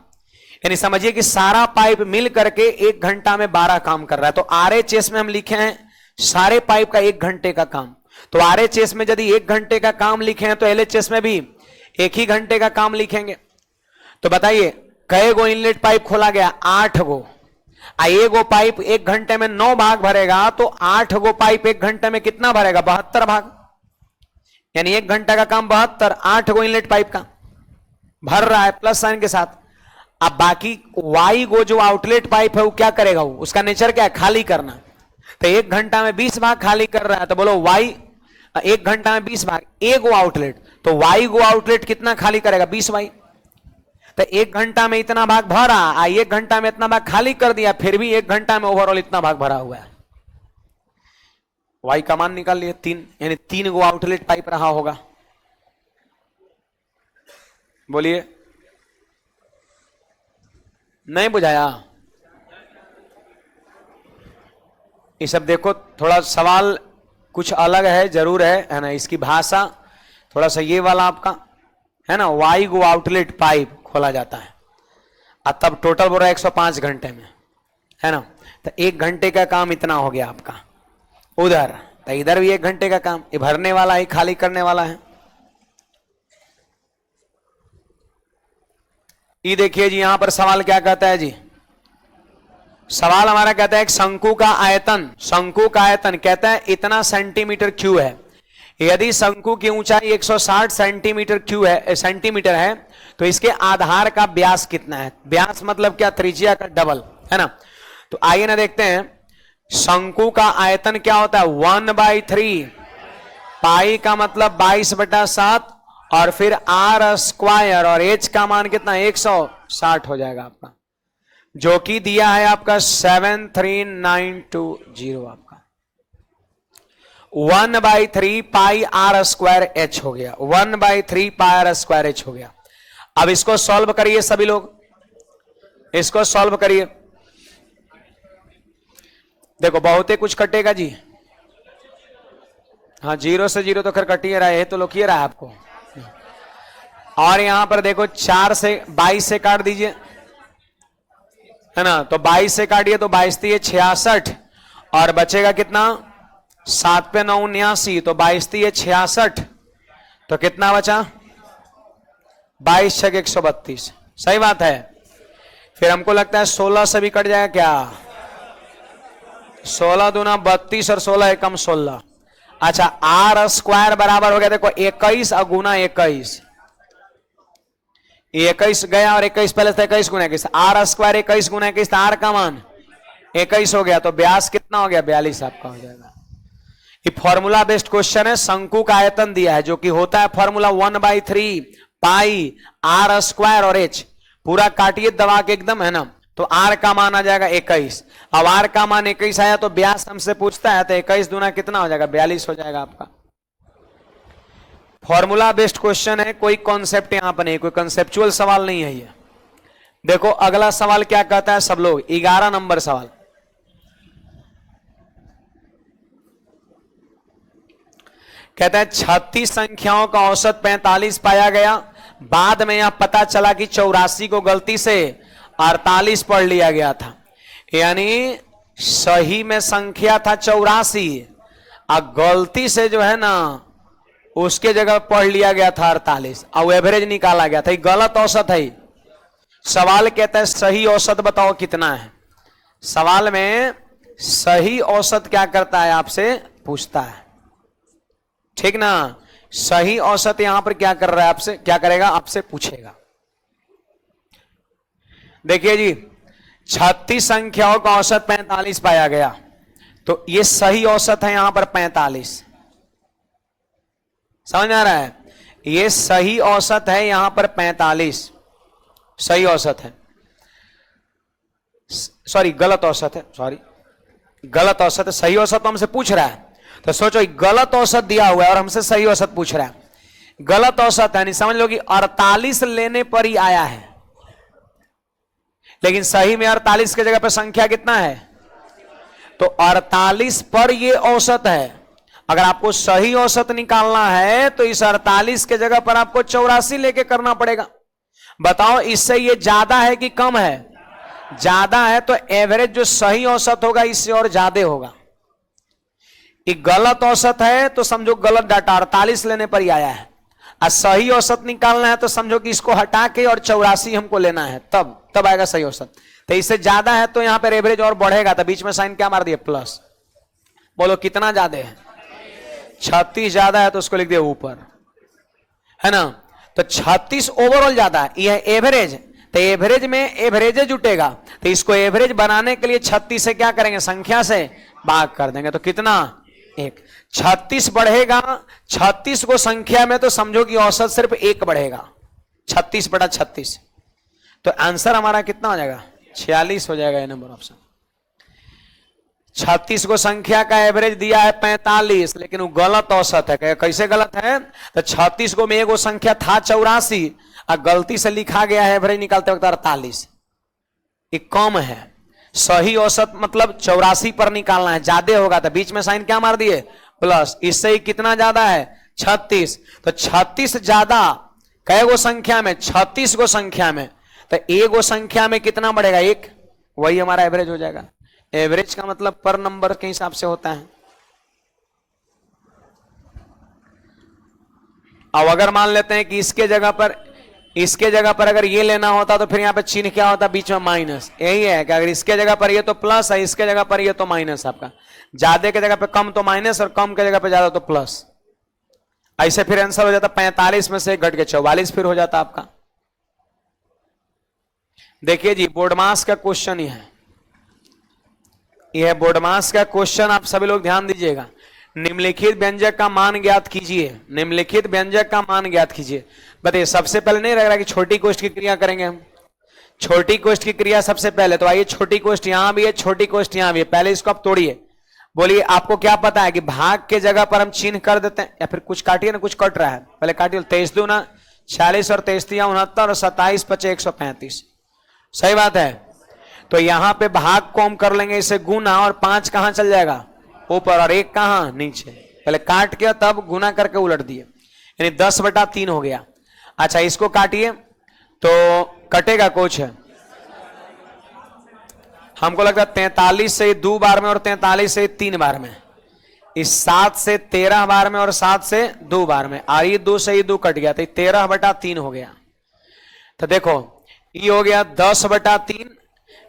यानी समझिए कि सारा पाइप मिल करके 1 घंटा में 12 काम कर रहा है। तो आरएचएस में हम लिखे हैं सारे पाइप का 1 घंटे का काम। तो आरएचएस में यदि 1 घंटे का काम लिखे हैं तो एलएचएस में भी 1 ही घंटे का काम लिखेंगे। तो बताइए कई गो इनलेट पाइप खोला गया, 8 गो। एक गो पाइप 1 घंटे में 9 भाग भरेगा, तो 8 गो पाइप 1 घंटे में कितना भरेगा, 72 भाग। यानी 1 घंटा का काम 72, 8 गो इनलेट पाइप का भर रहा है प्लस साइन के साथ। अब बाकी वाई गो जो आउटलेट पाइप है वो क्या करेगा, वो उसका नेचर क्या है, खाली करना। तो 1 घंटा में 20 भाग खाली कर रहा है, तो बोलो वाई 1 घंटा में 20 भाग, ए गो आउटलेट, तो वाई गो आउटलेट कितना खाली करेगा, 20 वाई। तो 1 घंटा में इतना भाग भरा, 1 घंटा में इतना भाग खाली कर दिया, फिर भी 1 घंटा में ओवरऑल इतना भाग भरा हुआ है। वाई का मान निकाल लिए 3, यानी 3 गो आउटलेट पाइप रहा होगा। बोलिए, नहीं बुझाया? ये सब देखो, थोड़ा सवाल कुछ अलग है, जरूर है ना। इसकी भाषा थोड़ा सा ये वाला आपका है ना, वाई गो आउटलेट पाइप खोला जाता है, और तब टोटल बोल रहा है 105 घंटे में, है ना। तो 1 घंटे का काम इतना हो गया आपका उधर, तो इधर भी 1 घंटे का काम, ये भरने वाला है, खाली करने वाला है। ये देखिए जी, यहां पर सवाल क्या कहता है जी, सवाल हमारा कहता है एक शंकु का आयतन, शंकु का आयतन कहता है इतना सेंटीमीटर क्यूब है। यदि शंकु की ऊंचाई 160 सेंटीमीटर क्यूब है, सेंटीमीटर है, तो इसके आधार का व्यास कितना है। व्यास मतलब क्या, त्रिज्या का डबल, है ना। तो आइए ना देखते हैं, शंकु का आयतन क्या होता है, 1/3 पाई का मतलब 22/7 और फिर आर स्क्वायर, और एच का मान कितना, 160 हो जाएगा आपका, जो कि दिया है आपका 73920 आपका। 1/3 पाई आर स्क्वायर एच हो गया, 1/3 पाई आर स्क्वायर एच हो गया। अब इसको सॉल्व करिए सभी लोग, इसको सॉल्व करिए। देखो बहुत ही कुछ कटेगा जी, हाँ 0 से 0 तो खैर कट ही रहा है, तो लोग ये रहा है आपको। और यहां पर देखो 4 से 22 से काट दीजिए, है ना। तो 22 से काटिए तो 22 3 66, और बचेगा कितना, 7 पे 9 79, तो 22 3 66, तो कितना बचा, 22 6 132। सही बात है। फिर हमको लगता है 16 से भी कट जाएगा क्या, 16 दूना 32 और 16 एकम 16। अच्छा, आर स्क्वायर बराबर हो गया, देखो 21 और गुना 21, 21 गया और 21 पहले से 21 गुना 21, आर स्क्वायर 21 गुना 21, आर का मान 21 हो गया। तो व्यास कितना हो गया, 42 आपका हो जाएगा। ये फॉर्मूला बेस्ड क्वेश्चन है। शंकु का आयतन दिया है जो कि होता है फॉर्मूला 1/3 पाई आर स्क्वायर और एच। पूरा काटिए दबा के एकदम, है ना। तो आर का मान आ जाएगा 21। अब आर का मान 21 आया तो व्यास हमसे पूछता है, तो 21 दूना कितना हो जाएगा, 42 हो जाएगा आपका। फॉर्मूला बेस्ड क्वेश्चन है, कोई कॉन्सेप्ट यहां पर नहीं, कोई कंसेप्चुअल सवाल नहीं है ये। देखो अगला सवाल क्या कहता है सब लोग, 11 नंबर सवाल। कहता है 36 संख्याओं का औसत 45 पाया गया, बाद में यह पता चला कि 84 को गलती से 48 पढ़ लिया गया था। यानी सही में संख्या था 84 और गलती से जो है ना उसके जगह पढ़ लिया गया था 48 और एवरेज निकाला गया था। ये गलत औसत है। सवाल कहता है सही औसत बताओ कितना है। सवाल में सही औसत क्या करता है, आपसे पूछता है, ठीक ना। सही औसत यहां पर क्या कर रहा है, आपसे क्या करेगा, आपसे पूछेगा। देखिए जी 36 संख्याओं का औसत 45 पाया गया, तो ये सही औसत है यहां पर 45। समझ आ रहा है, ये सही औसत है यहां पर 45, सही औसत है। सॉरी गलत औसत है, सॉरी गलत औसत है। सही औसत तो हमसे पूछ रहा है, तो सोचो गलत औसत दिया हुआ है और हमसे सही औसत पूछ रहा है। गलत औसत है, नहीं समझ लो कि 48 लेने पर ही आया है, लेकिन सही में 48 की जगह पर संख्या कितना है, तो 48 पर ये औसत है। अगर आपको सही औसत निकालना है तो इस 48 के जगह पर आपको 84 लेके करना पड़ेगा। बताओ इससे ये ज्यादा है कि कम है, ज्यादा है, तो एवरेज जो सही औसत होगा इससे और ज्यादा होगा। ये गलत औसत है तो समझो गलत डाटा 48 लेने पर ही आया है, और सही औसत निकालना है तो समझो कि इसको हटा के और 84 हमको लेना है, तब आएगा सही औसत। तो इससे ज्यादा है तो यहां पर एवरेज और बढ़ेगा, तो बीच में साइन क्या मार दिए, प्लस। बोलो कितना ज्यादा है, 36 ज्यादा है तो उसको लिख दिया ऊपर, है ना। तो 36 ओवरऑल ज्यादा है, यह एवरेज, तो एवरेज में एवरेज जुटेगा, तो इसको एवरेज बनाने के लिए 36 से क्या करेंगे, संख्या से भाग कर देंगे, तो कितना, 1। 36 बढ़ेगा, 36 को संख्या में तो समझो कि औसत सिर्फ 1 बढ़ेगा, 36/36, तो आंसर हमारा कितना हो जाएगा, 46 हो जाएगा, ये नंबर ऑप्शन। 36 को संख्या का एवरेज दिया है 45, लेकिन वो गलत औसत है। कैसे गलत है, तो 36 को में एगो संख्या था 84 और गलती से लिखा गया है एवरेज निकालते वक्त 48, ये कम है। सही औसत मतलब 84 पर निकालना है, ज्यादा होगा तो बीच में साइन क्या मार दिए, प्लस। इससे ही कितना ज्यादा है, 36, तो 36 ज्यादा कैगो संख्या में, 36 को संख्या में, तो एगो संख्या में कितना बढ़ेगा, 1, वही हमारा एवरेज हो जाएगा। एवरेज का मतलब पर नंबर के हिसाब से होता है। अब अगर मान लेते हैं कि इसके जगह पर अगर ये लेना होता तो फिर यहां पे चिन्ह क्या होता, बीच में माइनस। यही है कि अगर इसके जगह पर ये तो प्लस है, इसके जगह पर ये तो माइनस। आपका ज्यादा के जगह पे कम तो माइनस और कम के जगह पे ज्यादा तो प्लस। ऐसे फिर आंसर हो जाता 45 में से घट के 44 फिर हो जाता आपका। देखिए जी बोर्डमास का क्वेश्चन ही है, यह बोर्डमास का क्वेश्चन, आप सभी लोग ध्यान दीजिएगा। निम्नलिखित व्यंजक का मान ज्ञात कीजिए, निम्नलिखित व्यंजक का मान ज्ञात कीजिए। बताइए सबसे पहले नहीं लग रहा कि छोटी कोष्ठ की क्रिया करेंगे हम, छोटी कोष्ठ की क्रिया सबसे पहले। तो आइए छोटी कोष्ठ यहां भी है, छोटी कोष्ठ यहां भी है, पहले इसको आप तोड़िए। बोलिए आपको क्या पता है कि भाग के जगह पर हम चिन्ह कर देते हैं, या फिर कुछ काटिए ना, कुछ कट रहा है, पहले काटिए। 23 दूना 40 और 23 69 और 27 5 135, सही बात है। तो यहां पे भाग को हम कर लेंगे इसे गुना, और 5 कहां चल जाएगा, ऊपर, और 1 कहां, नीचे। पहले काट के तब गुना करके उलट दिए, यानी 10/3 हो गया। अच्छा इसको काटिए तो कटेगा कुछ, हमको लगता है 43 से 2 बार में और 43 से 3 बार में, इस 7 से 13 बार में और 7 से 2 बार में, और ये 2 से ही 2 कट गया, तो 13/3 हो गया। तो देखो ये हो गया 10/3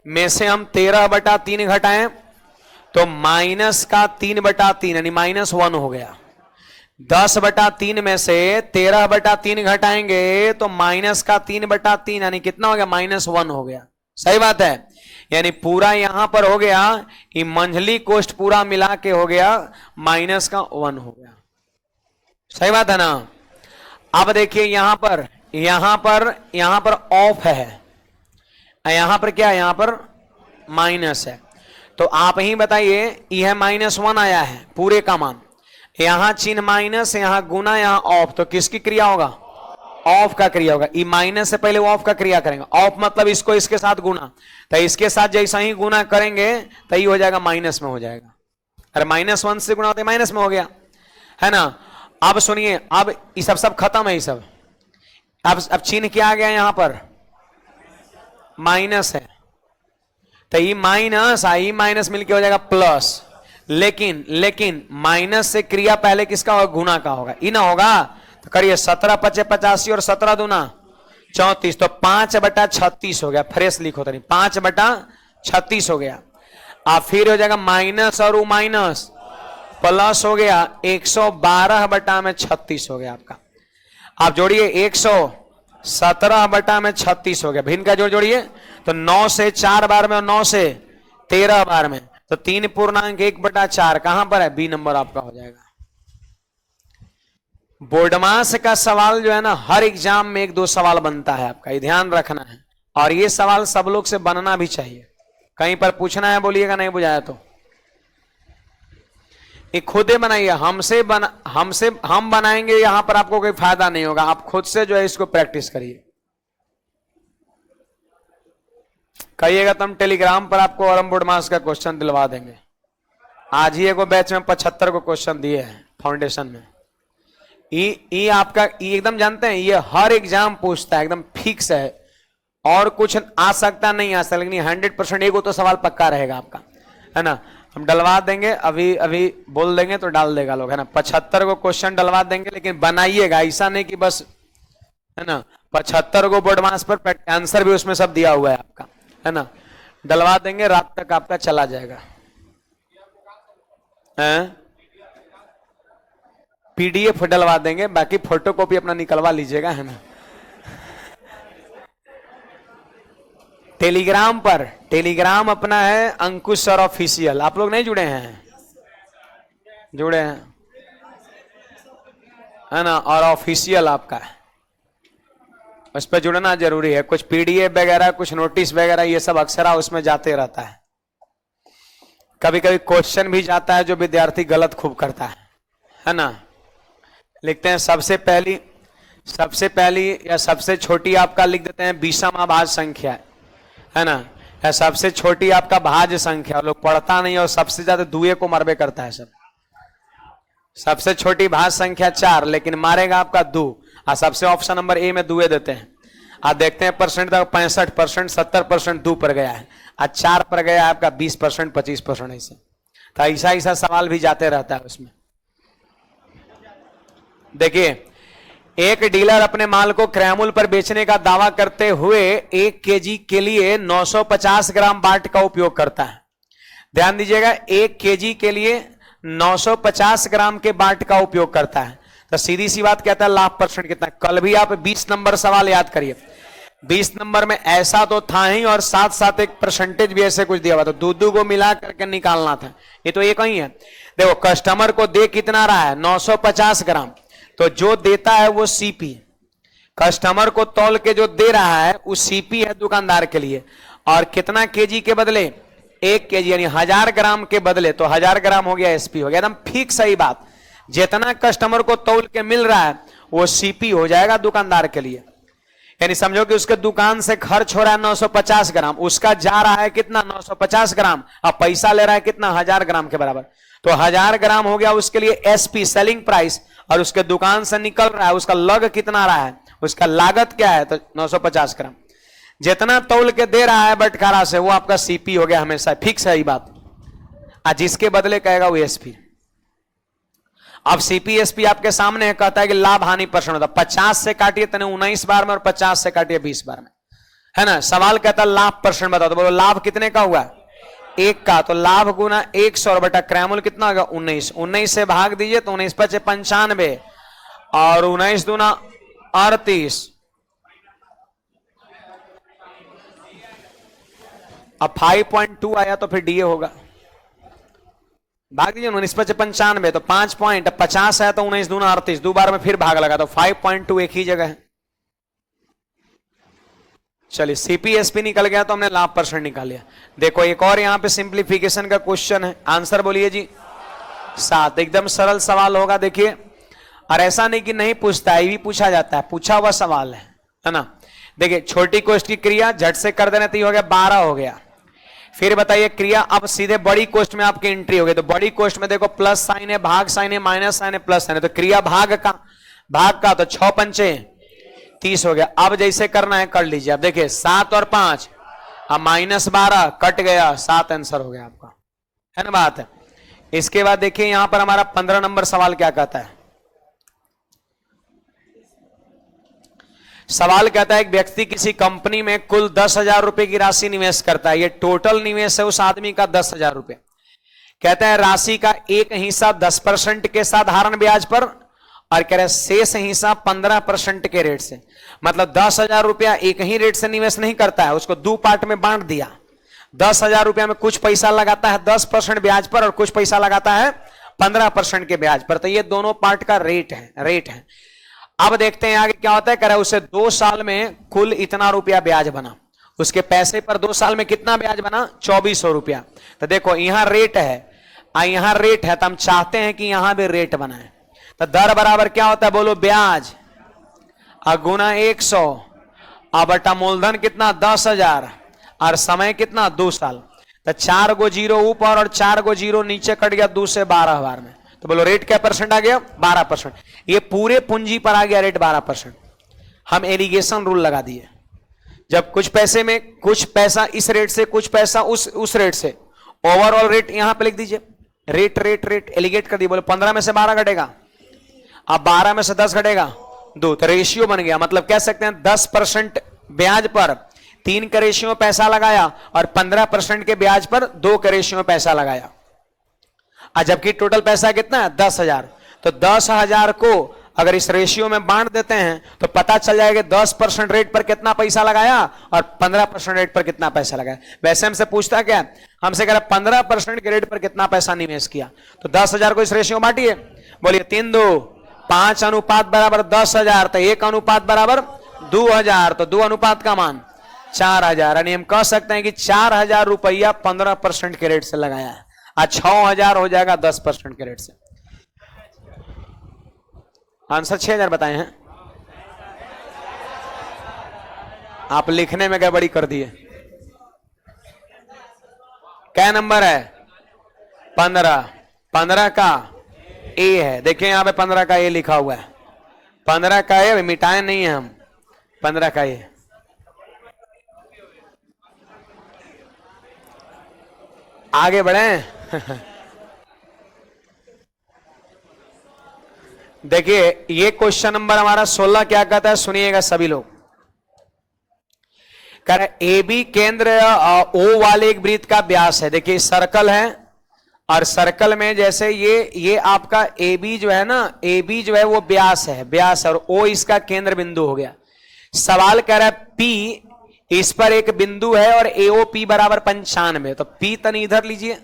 में से हम 13/3 घटाएं तो माइनस का 3/3 यानी -1 हो गया। 10/3 में से 13/3 घटाएंगे तो माइनस का 3/3 यानी कितना हो गया, -1 हो गया। सही बात है। यानी पूरा यहां पर हो गया, ये मंथली कॉस्ट पूरा मिला के हो गया माइनस का 1 हो गया। सही बात है ना। अब देखिए यहां पर ऑफ है, यहां पर क्या है, यहां पर माइनस है। तो आप ही बताइए, यह -1 आया है पूरे का मान, यहां चिन्ह माइनस, यहां गुना, यहां ऑफ, तो किसकी क्रिया होगा, ऑफ का क्रिया होगा। ई माइनस से पहले वो ऑफ का क्रिया करेंगे। ऑफ मतलब इसको इसके साथ गुना, तो इसके साथ जैसा ही गुना करेंगे तो ये हो जाएगा माइनस में हो जाएगा। अरे -1 से गुना होते माइनस में हो गया, है ना। अब सुनिए, अब ये सब खत्म है, ये सब अब चिन्ह क्या आ गया, यहां पर माइनस है, तो ये माइनस मिलके हो जाएगा प्लस। लेकिन माइनस से क्रिया पहले किसका होगा, गुना का होगा, ई ना होगा। तो करिए 17 × 5 = 85 और 17 × 2 = 34, तो 5/36 हो गया। फ्रेश लिखो तो नहीं, 5/36 हो गया। अब फिर हो जाएगा माइनस और माइनस प्लस हो गया, 112/36 हो गया आपका। आप जोड़िए 117/36 हो गया। भिन्न का जोड़िए तो 9 से 4 बार में और 9 से 13 बार में, तो 3.1/4 कहां पर है, बी नंबर आपका हो जाएगा। बोर्डमास का सवाल जो है ना, हर एग्जाम में 1-2 सवाल बनता है आपका, ये ध्यान रखना है। और ये सवाल सब लोग से बनना भी चाहिए। कहीं पर पूछना है बोलिएगा, नहीं बुझाया तो ये खुद ही बनाइए। हम बनाएंगे यहां पर आपको कोई फायदा नहीं होगा। आप खुद से जो है इसको प्रैक्टिस करिए। कहिएगा तो हम टेलीग्राम पर आपको औरम बोर्डमास का क्वेश्चन दिलवा देंगे। आज ही एक बैच में 75 को क्वेश्चन दिए हैं फाउंडेशन में। ये आपका एकदम जानते हैं, ये हर एग्जाम पूछता है, एकदम फिक्स है। और कुछ आ सकता नहीं आ सकता, लेकिन 100% एगो तो सवाल पक्का रहेगा आपका, है ना। हम डलवा देंगे, अभी बोल देंगे तो डाल देगा लोग, है ना। 75 को क्वेश्चन डलवा देंगे, लेकिन बनाइएगा, ऐसा नहीं कि बस, है ना। 75 को बोर्डमास पर आंसर भी उसमें सब दिया हुआ है आपका, है ना। डलवा देंगे, रात तक आपका चला जाएगा। PDF डलवा देंगे, बाकी फोटोकॉपी अपना निकलवा लीजिएगा, है ना। टेलीग्राम अपना है अंकुश सर ऑफिशियल। आप लोग नहीं जुड़े हैं, जुड़े हैं, है ना। और ऑफिशियल आपका है, उस पर जुड़ना जरूरी है। कुछ PDF वगैरह, कुछ नोटिस वगैरह, ये सब अक्सर उसमें जाते रहता है। कभी कभी क्वेश्चन भी जाता है जो विद्यार्थी गलत खूब करता है ना। लिखते हैं सबसे पहली या सबसे छोटी आपका लिख देते हैं 20वां भाज्य संख्या, है ना। या सबसे छोटी आपका भाज्य संख्या, लोग पढ़ता नहीं और सबसे ज्यादा दुए को मरबे करता है सब। सबसे छोटी भाज्य संख्या 4, लेकिन मारेगा आपका 2। और सबसे ऑप्शन नंबर ए में दुए देते हैं। आप देखते हैं परसेंट तक 65%, 70% 2 पर गया है, और 4 पर गया आपका 20%, 25% ऐसे। तो ऐसा सवाल भी जाते रहता है उसमें। देखिए, एक डीलर अपने माल को क्रय पर बेचने का दावा करते हुए 1 केजी के लिए 950 ग्राम बाट का उपयोग करता है। ध्यान दीजिएगा, 1 केजी के लिए 950 ग्राम के बाट का उपयोग करता है। तो सीधी सी बात कहता है लाभ परसेंट कितना। कल भी आप 20 नंबर सवाल याद करिए, 20 नंबर में ऐसा तो था ही, और साथ साथ एक परसेंटेज भी ऐसे कुछ दिया हुआ, तो दो को मिला करके निकालना था। ये तो एक ही है। देखो, कस्टमर को दे कितना रहा है, 950 ग्राम, तो जो देता है वो CP, कस्टमर को तौल के जो दे रहा है वो CP है दुकानदार के लिए। और कितना केजी के बदले, 1 केजी, यानी 1000 ग्राम के बदले तो 1000 ग्राम हो गया SP हो गया। एकदम फिक्स सही बात। जितना कस्टमर को तौल के मिल रहा है वो CP हो जाएगा दुकानदार के लिए। यानी समझो कि उसके दुकान से खर्च हो रहा है 950 ग्राम, उसका जा रहा है कितना, 950 ग्राम, अब पैसा ले रहा है कितना, 1000 ग्राम के बराबर। तो 1000 ग्राम हो गया उसके लिए SP, सेलिंग प्राइस, और उसके दुकान से निकल रहा है उसका लग कितना रहा है, उसका लागत क्या है, तो 950 ग्राम। जितना तौल के दे रहा है बटखारा से वो आपका CP हो गया, हमेशा फिक्स है ये बात। जिसके बदले कहेगा वो SP। अब CP SP आपके सामने है, कहता है कि लाभ हानि परसेंट होता है। 50 से काटिए तने 19 बार में, और 50 से काटिए 20 बार में, है ना। सवाल कहता है लाभ परसेंट बताओ, तो बोलो लाभ कितने का हुआ, 1 का, तो लाभ गुना 100 और बटा क्रयमूल्य कितना होगा, 19। 19 से भाग दीजिए तो 19 × 5 = 95, और 19 दूना 38, अब 5.2 आया तो फिर डीए होगा, भाग दीजिए 19/95, तो 5 पॉइंट, 50 है तो 19 दूना 38, दो बार में फिर भाग लगा तो 5.2 एक ही जगह है। चलिए सीपीएसपी निकल गया तो हमने लाभ परसेंट निकाल लिया। देखो एक और यहां पे सिंप्लीफिकेशन का क्वेश्चन है, आंसर बोलिए जी 7। एकदम सरल सवाल होगा देखिए, और ऐसा नहीं कि नहीं पूछता है, ये भी पूछा जाता है, पूछा हुआ सवाल है ना। देखिए छोटी कोष्ठ की क्रिया झट से कर देना तो ये हो गया 12 हो गया। फिर बताइए क्रिया अब सीधे बड़ी कोष्ठ में आपकी एंट्री हो गई, तो बड़ी कोष्ठ में देखो प्लस साइन है, भाग साइन है, माइनस साइन है, प्लस साइन है, तो क्रिया भाग का तो 6 पंचे 30 हो गया। अब जैसे करना है कर लीजिए। अब देखिए 7 और 5, अब -12 कट गया, 7 आंसर हो गया आपका, है ना बात है। इसके बाद देखिए यहां पर हमारा 15 नंबर सवाल क्या कहता है। सवाल कहता है एक व्यक्ति किसी कंपनी में कुल 10,000 रुपए की राशि निवेश करता है, ये टोटल निवेश है उस आदमी का 10,000 रुपए। कहता है राशि का एक हिस्सा 10% के साधारण ब्याज पर, और कह रहे शेष हिस्सा 15% के रेट से। मतलब 10,000 रुपया एक ही रेट से निवेश नहीं करता है, उसको दो पार्ट में बांट दिया। 10,000 रुपया में कुछ पैसा लगाता है 10% ब्याज पर और कुछ पैसा लगाता है 15% के ब्याज पर, तो ये दोनों पार्ट का रेट है। अब देखते हैं आगे क्या होता है। कह रहा है उसे 2 साल में कुल इतना रुपया ब्याज बना, उसके पैसे पर 2 साल में कितना ब्याज बना 2400 रुपया। तो देखो यहां रेट है, तो हम चाहते हैं कि यहां भी रेट बनाए, तो दर बराबर क्या होता है बोलो ब्याज गुना 100 अब बटा मूलधन कितना 10,000 और समय कितना 2 साल, तो 4 गो जीरो ऊपर और 4 गो जीरो नीचे कट गया 2 से 12 बार में, तो बोलो रेट क्या परसेंट आ गया 12%। ये पूरे पूंजी पर आ गया रेट 12%। हम एलिगेशन रूल लगा दिए, जब कुछ पैसे में कुछ पैसा इस रेट से कुछ पैसा उस रेट से, ओवरऑल रेट यहां पे लिख दीजिए, रेट एलिगेट कर दिए। बोलो 15 में से 12 घटेगा, अब 12 में से 10 घटेगा 2, तो रेशियो बन गया। मतलब कह सकते हैं 10% ब्याज पर 3 के रेशियो में पैसा लगाया और 15% के ब्याज पर 2 के रेशियो में पैसा लगाया, और जबकि टोटल पैसा कितना है 10,000। तो 10,000 को अगर इस रेशियो में बांट देते हैं तो पता चल जाएगा 10% रेट पर कितना पैसा लगाया और 15% रेट पर कितना पैसा लगाया। वैसे हमसे पूछता क्या, हमसे कह रहा 15% के रेट पर कितना पैसा निवेश किया, तो 10,000 को इस रेशियो में बांटिए। बोलिए 3 2 5 अनुपात बराबर 10,000, तो 1 अनुपात बराबर 2,000, तो 2 अनुपात का मान 4,000। यानी हम कह सकते हैं कि 4,000 रुपया 15% के रेट से लगाया है, और 6,000 हो जाएगा 10% के रेट से। आंसर 6,000 बताए हैं आप, लिखने में गड़बड़ी कर दिए। क्या नंबर है 15 का ए है, देखिए यहां पे 15 का ए लिखा हुआ है, 15 का ए मिटाए नहीं है हम, 15 का ए। आगे बढ़े देखिए ये क्वेश्चन नंबर हमारा 16 क्या कहता है, सुनिएगा सभी लोग। कह रहे ए बी केंद्र ओ वाले एक वृत्त का व्यास है। देखिए सर्कल है और सर्कल में जैसे ये आपका ए बी जो है ना, ए बी जो है वो व्यास है, और ओ इसका केंद्र बिंदु हो गया। सवाल कह रहा है पी इस पर एक बिंदु है और एओपी बराबर 95, तो पी तनी इधर लीजिए,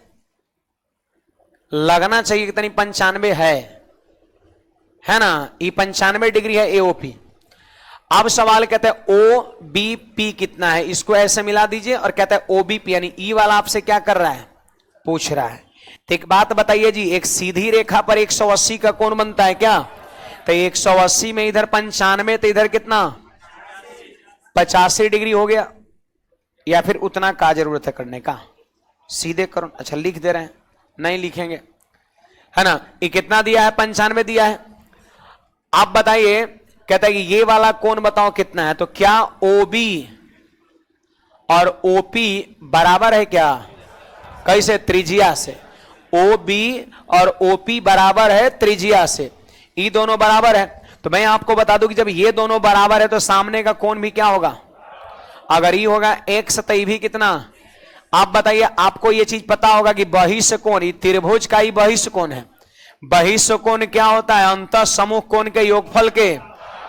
लगना चाहिए कि तनी 95 है ना, ये 95 डिग्री है एओपी। अब सवाल कहता है ओ बी पी कितना है, इसको ऐसे मिला दीजिए और कहता है ओ बी पी, यानी ई वाला आपसे क्या कर रहा है पूछ रहा है। तो एक बात बताइए जी, एक सीधी रेखा पर 180 का कोण बनता है क्या, तो 180 में इधर 95, तो इधर कितना 85 डिग्री हो गया, या फिर उतना का जरूरत है करने का, सीधे करो। अच्छा लिख दे रहे हैं, नहीं लिखेंगे है ना। ये कितना दिया है 95 दिया है। आप बताइए, कहता है कि ये वाला कोण बताओ कितना है, तो क्या ओबी और ओपी बराबर है क्या, कैसे त्रिज्या से, ओबी और ओपी बराबर है त्रिज्या से, ये दोनों बराबर है। तो मैं आपको बता दूं कि जब ये दोनों बराबर है तो सामने का कोण भी क्या होगा, अगर ये होगा x तो ये भी कितना। आप बताइए, आपको ये चीज पता होगा कि बहिष्ठ कोण, ये त्रिभुज का ही बहिष्ठ कोण है। बहिष्ठ कोण क्या होता है, अंतः समूह कोण के योगफल के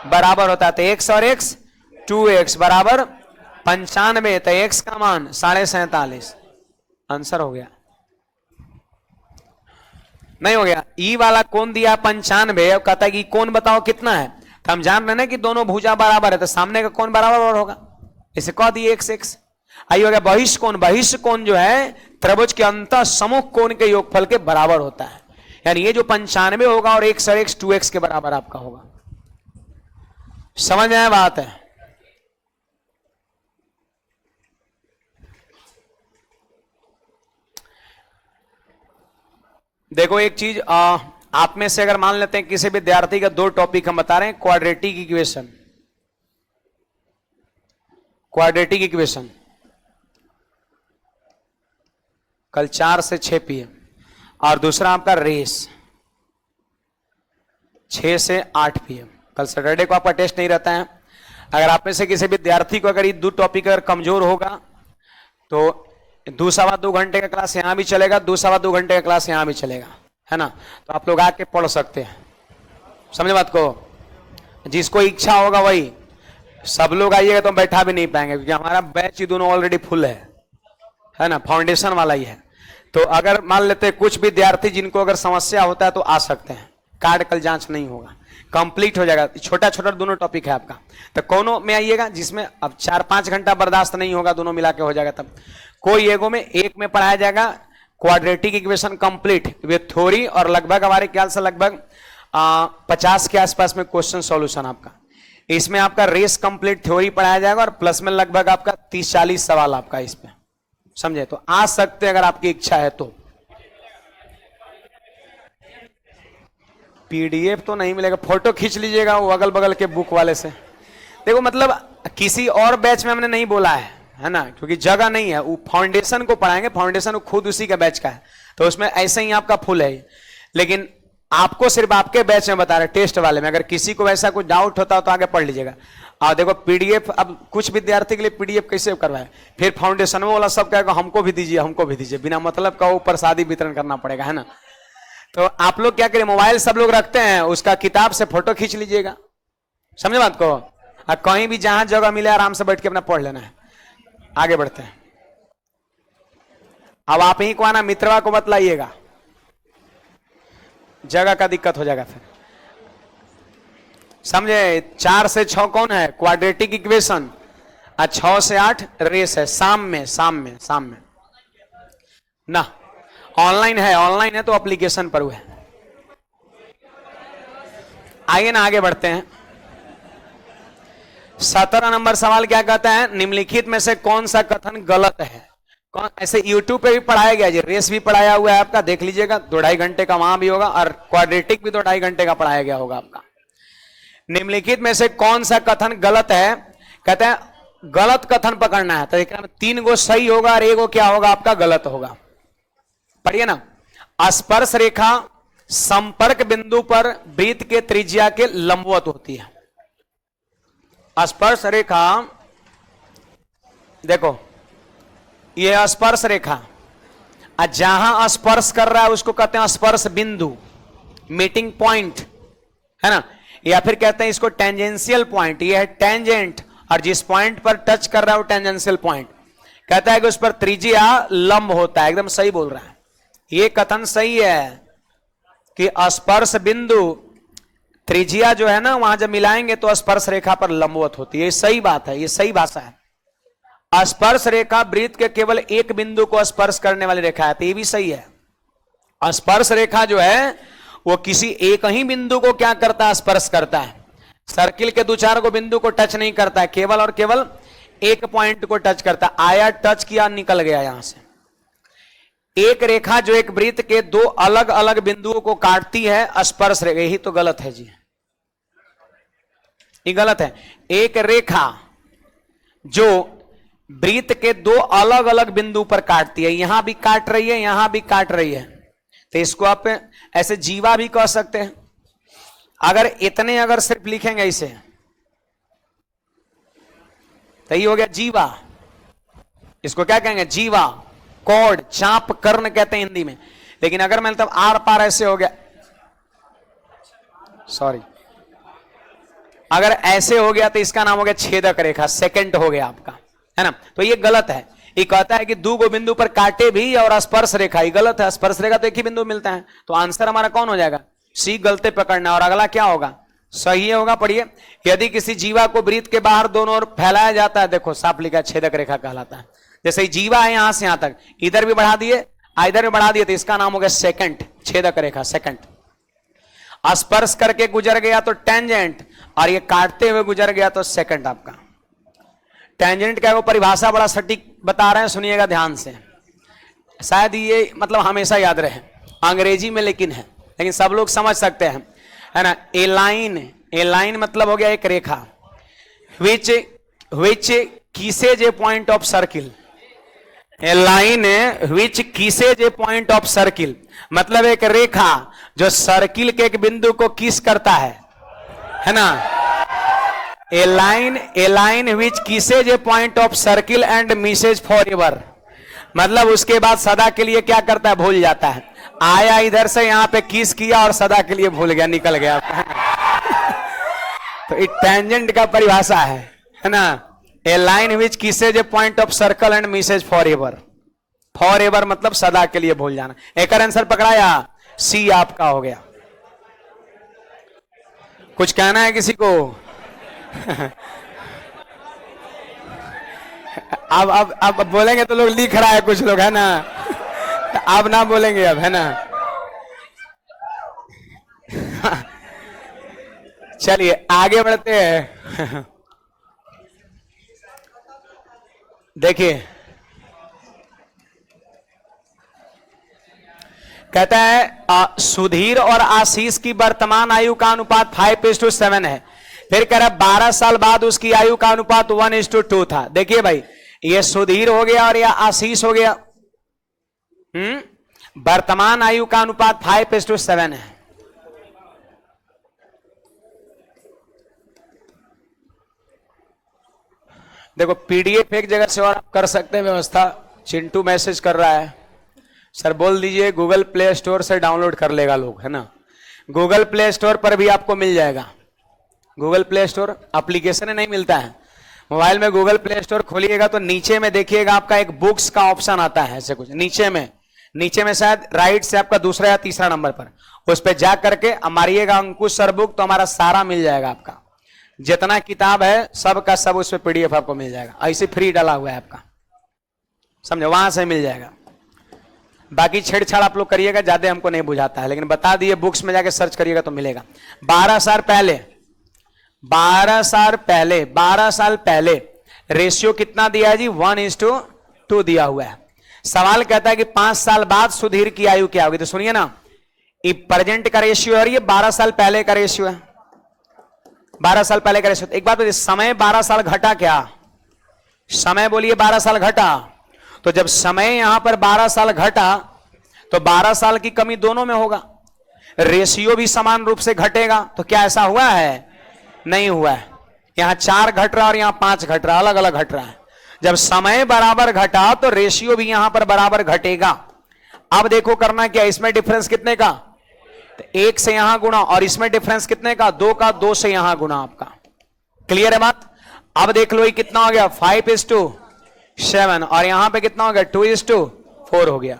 बराबर होता है। तो x और x 2x बराबर 95, तो x का मान 47.5, आंसर हो गया। नहीं हो गया। ई वाला कोण दिया 95, और कहता है कि कोण बताओ कितना है, तो हम जान रहे ना कि दोनों भुजा बराबर है, तो सामने का कोण बराबर होगा, इसे कह दिए x। आई हो गया बहिष्ठ कोण। बहिष्ठ कोण जो है त्रिभुज के अंत सम्मुख कोण के योगफल के बराबर होता है, यानी ये जो 95 होगा और x और x 2x के बराबर आपका होगा। समझ में आया बात है? देखो एक चीज, आप में से अगर मान लेते हैं किसी विद्यार्थी का 2 टॉपिक हम बता रहे हैं, क्वाड्रेटिक इक्वेशन, क्वाड्रेटिक इक्वेशन कल 4 से 6 PM, और दूसरा आपका रेस 6 से 8 PM। कल सैटरडे को आपका टेस्ट नहीं रहता है। अगर आप में से किसी विद्यार्थी को अगर ये 2 टॉपिक अगर कमजोर होगा तो 2-2.25 घंटे का क्लास यहां भी चलेगा, 2-2.25 घंटे का क्लास यहां भी चलेगा, है ना? तो आप लोग आके पढ़ सकते हैं। समझे बात को? जिसको इच्छा होगा वही, सब लोग आइएगा तो हम बैठा भी नहीं पाएंगे, क्योंकि हमारा बैच ही दोनों ऑलरेडी फुल है ना, फाउंडेशन वाला ही है। तो अगर मान लेते हैं कुछ विद्यार्थी जिनको अगर समस्या होता है तो आ सकते हैं, कार्ड कल जांच नहीं होगा, कंप्लीट हो जाएगा। छोटा छोटा दोनों टॉपिक है आपका, तो कोनो में आइएगा जिसमें अब 4-5 घंटा बर्दाश्त नहीं होगा, दोनों मिला के हो जाएगा। तब कोई एगो में एक में पढ़ाया जाएगा quadratic equation complete with theory, और लगभग हमारे ख्याल से लगभग 50 के आसपास में क्वेश्चन सॉल्यूशन आपका। इसमें आपका रेस कंप्लीट थ्योरी पढ़ाया जाएगा, और प्लस में लगभग आपका 30-40 सवाल आपका इसमें। समझे? तो आ सकते अगर आपकी इच्छा है तो। PDF तो नहीं मिलेगा, फोटो खींच लीजिएगा वो अगल बगल के बुक वाले से। देखो मतलब किसी और बैच में हमने नहीं बोला है ना, क्योंकि जगह नहीं है। वो फाउंडेशन को पढ़ाएंगे, फाउंडेशन खुद उसी का बैच का है, तो उसमें ऐसे ही आपका फुल है। लेकिन आपको सिर्फ आपके बैच में बता रहे, टेस्ट वाले में। अगर किसी को वैसा कुछ डाउट होता हो तो आगे पढ़ लीजिएगा। और देखो PDF, अब कुछ विद्यार्थी के लिए PDF कैसे करवाए, फिर फाउंडेशन वाला सब कहेगा हमको भी दीजिए, हमको भी दीजिए, बिना मतलब का वो प्रसादी वितरण करना पड़ेगा, है ना? तो आप लोग क्या करें, मोबाइल सब लोग रखते हैं, उसका किताब से फोटो खींच लीजिएगा। समझे बात को? और कहीं भी जहां जगह मिले आराम से बैठ के अपना पढ़ लेना है। आगे बढ़ते हैं। अब आप ही को आना, मित्रवा को बतलाइएगा, जगह का दिक्कत हो जाएगा फिर। समझे? 4 से 6 कौन है? क्वाड्रेटिक इक्वेशन, और 6 से 8 रेस है। शाम में ना, ऑनलाइन है तो एप्लीकेशन पर हुआ है। आइए ना आगे बढ़ते हैं। 17 नंबर सवाल क्या कहता है, निम्नलिखित में से कौन सा कथन गलत है? कौन? ऐसे YouTube पे भी पढ़ाया गया जी, रेस भी पढ़ाया हुआ है आपका, देख लीजिएगा, 2-2.5 घंटे का वहां भी होगा, और क्वाड्रेटिक भी 2-2.5 घंटे का पढ़ाया गया होगा आपका। निम्नलिखित में से कौन सा कथन गलत है? कहते हैं गलत कथन पकड़ना है, तो एक 3 गो सही होगा और 1 गो क्या होगा आपका गलत होगा। पढ़िए ना। स्पर्श रेखा संपर्क बिंदु पर वृत्त के त्रिज्या के लंबवत होती है। स्पर्श रेखा, देखो ये स्पर्श रेखा, जहां स्पर्श कर रहा है उसको कहते हैं स्पर्श बिंदु, मीटिंग पॉइंट, है ना? या फिर कहते हैं इसको टेंजेंशियल पॉइंट। ये है टेंजेंट, और जिस पॉइंट पर टच कर रहा है वो टेंजेंशियल पॉइंट। कहता है कि उस पर त्रिज्या लंब होता है। एकदम सही बोल रहा है, ये कथन सही है कि स्पर्श बिंदु त्रिज्या जो है ना, वहां जब मिलाएंगे तो स्पर्श रेखा पर लंबवत होती है। ये सही बात है, ये सही भाषा है। स्पर्श रेखा वृत्त के केवल एक बिंदु को स्पर्श करने वाली रेखा है, तो ये भी सही है। स्पर्श रेखा जो है वो किसी एक ही बिंदु को क्या करता है, स्पर्श करता है। सर्किल के 2-4 को बिंदु को टच नहीं करता है, केवल और केवल एक पॉइंट को टच करता है। आया, टच किया, निकल गया यहां से। एक रेखा जो एक वृत्त के 2 अलग अलग बिंदुओं को काटती है, स्पर्श रेखा। यही तो गलत है जी, ये गलत है। एक रेखा जो वृत्त के 2 अलग अलग बिंदु पर काटती है, यहां भी काट रही है, यहां भी काट रही है, तो इसको आप ऐसे जीवा भी कह सकते हैं। अगर इतने अगर सिर्फ लिखेंगे इसे तो ये हो गया जीवा। इसको क्या कहेंगे? जीवा, कॉर्ड, चाप, कर्ण कहते हैं हिंदी में। लेकिन अगर मैं मतलब आर पार ऐसे हो गया, सॉरी, अगर ऐसे हो गया तो इसका नाम हो गया छेदक रेखा, सेकंड हो गया आपका। है ना। तो ये गलत है। ये कहता है कि दो गो बिंदु पर काटे भी और स्पर्श रेखा, ये गलत है। स्पर्श रेखा तो एक ही बिंदु मिलता है। तो आंसर हमारा कौन हो जाएगा? सी, गलते पकड़ना। और अगला क्या होगा? सही होगा। पढ़िए, यदि किसी जीवा को वृत्त के बाहर दोनों ओर फैलाया जाता है, देखो साफ लिखा है, छेदक रेखा कहलाता है। जैसे जीवा है यहां से यहां तक, इधर भी बढ़ा दिए, इधर भी बढ़ा दिए, तो इसका नाम हो गया सेकंड, छेदक रेखा, सेकंड। स्पर्श करके गुजर गया तो टेंजेंट, और ये काटते हुए गुजर गया तो सेकंड आपका। टेंजेंट का वो परिभाषा बड़ा सटीक बता रहे हैं, सुनिएगा ध्यान से। शायद ये मतलब हमेशा याद रहे, अंग्रेजी में लेकिन है, लेकिन सब लोग समझ सकते हैं, है ना। ए लाइन, ए लाइन मतलब हो गया एक रेखा। विच kisses a point of circle, a line which kisses a point of circle, मतलब एक रेखा जो सर्किल के एक बिंदु को किस करता है ना। a line which kisses a point of circle and misses forever, मतलब उसके बाद सदा के लिए क्या करता है? भूल जाता है। आया इधर से यहां पे किस किया और सदा के लिए भूल गया, निकल गया। तो ये टेंजेंट का परिभाषा है ना। A line which kisses a point of circle and misses forever, forever मतलब सदा के लिए भूल जाना। एक आंसर पकड़ाया, सी आपका हो गया। कुछ कहना है किसी को? अब बोलेंगे तो लोग लिख रहा है कुछ लोग, है ना। आप ना बोलेंगे अब, है ना। चलिए आगे बढ़ते हैं। देखिए, कहता है सुधीर और आशीष की वर्तमान आयु का अनुपात 5:7 है। फिर कह रहा 12 साल बाद उसकी आयु का अनुपात 1:2 था। देखिए भाई, ये सुधीर हो गया और यह आशीष हो गया। वर्तमान आयु का अनुपात 5:7 है। देखो पीडीएफ एक जगह से और आप कर सकते हैं व्यवस्था। चिंटू मैसेज कर रहा है, सर बोल दीजिए गूगल प्ले स्टोर से डाउनलोड कर लेगा लोग, है ना। गूगल प्ले स्टोर पर भी आपको मिल जाएगा। गूगल प्ले स्टोर एप्लीकेशन नहीं मिलता है, मोबाइल में गूगल प्ले स्टोर खोलिएगा तो नीचे में देखिएगा आपका एक बुक्स का ऑप्शन आता है, ऐसे कुछ नीचे में शायद राइट से आपका दूसरा या तीसरा नंबर पर, उस पर जा करके मारिएगा अंकुश सर बुक, तो हमारा सारा मिल जाएगा। आपका जितना किताब है सब का सब उस पर पीडीएफ आपको मिल जाएगा। ऐसे फ्री डाला हुआ है आपका, समझो, वहां से मिल जाएगा। बाकी छेड़छाड़ आप लोग करिएगा, ज्यादा हमको नहीं बुझाता है, लेकिन बता दिए बुक्स में जाके सर्च करिएगा तो मिलेगा। 12 साल पहले रेशियो कितना दिया है जी? 1:2 दिया हुआ है। सवाल कहता है कि 5 साल बाद सुधीर की आयु क्या होगी। तो सुनिए ना, ये प्रेजेंट का रेशियो है और ये 12 साल पहले का रेशियो है। 12 साल पहले का रेशियो। एक बात बताइए, समय 12 साल घटा क्या? समय बोलिए 12 साल घटा। तो जब समय यहां पर 12 साल घटा तो 12 साल की कमी दोनों में होगा। रेशियो भी समान रूप से घटेगा। तो क्या ऐसा हुआ है? नहीं हुआ है। यहां 4 घट रहा और यहां 5 घट रहा, अलग अलग घट रहा है। जब समय बराबर घटा तो रेशियो भी यहां पर बराबर घटेगा। अब देखो करना क्या, इसमें डिफरेंस कितने का? तो 1 से यहां गुणा, और इसमें डिफरेंस कितने का? 2 का, 2 से यहां गुणा। आपका क्लियर है बात? अब देख लो ये कितना हो गया? 5:7, और यहां पे कितना हो गया? 2:4 हो गया।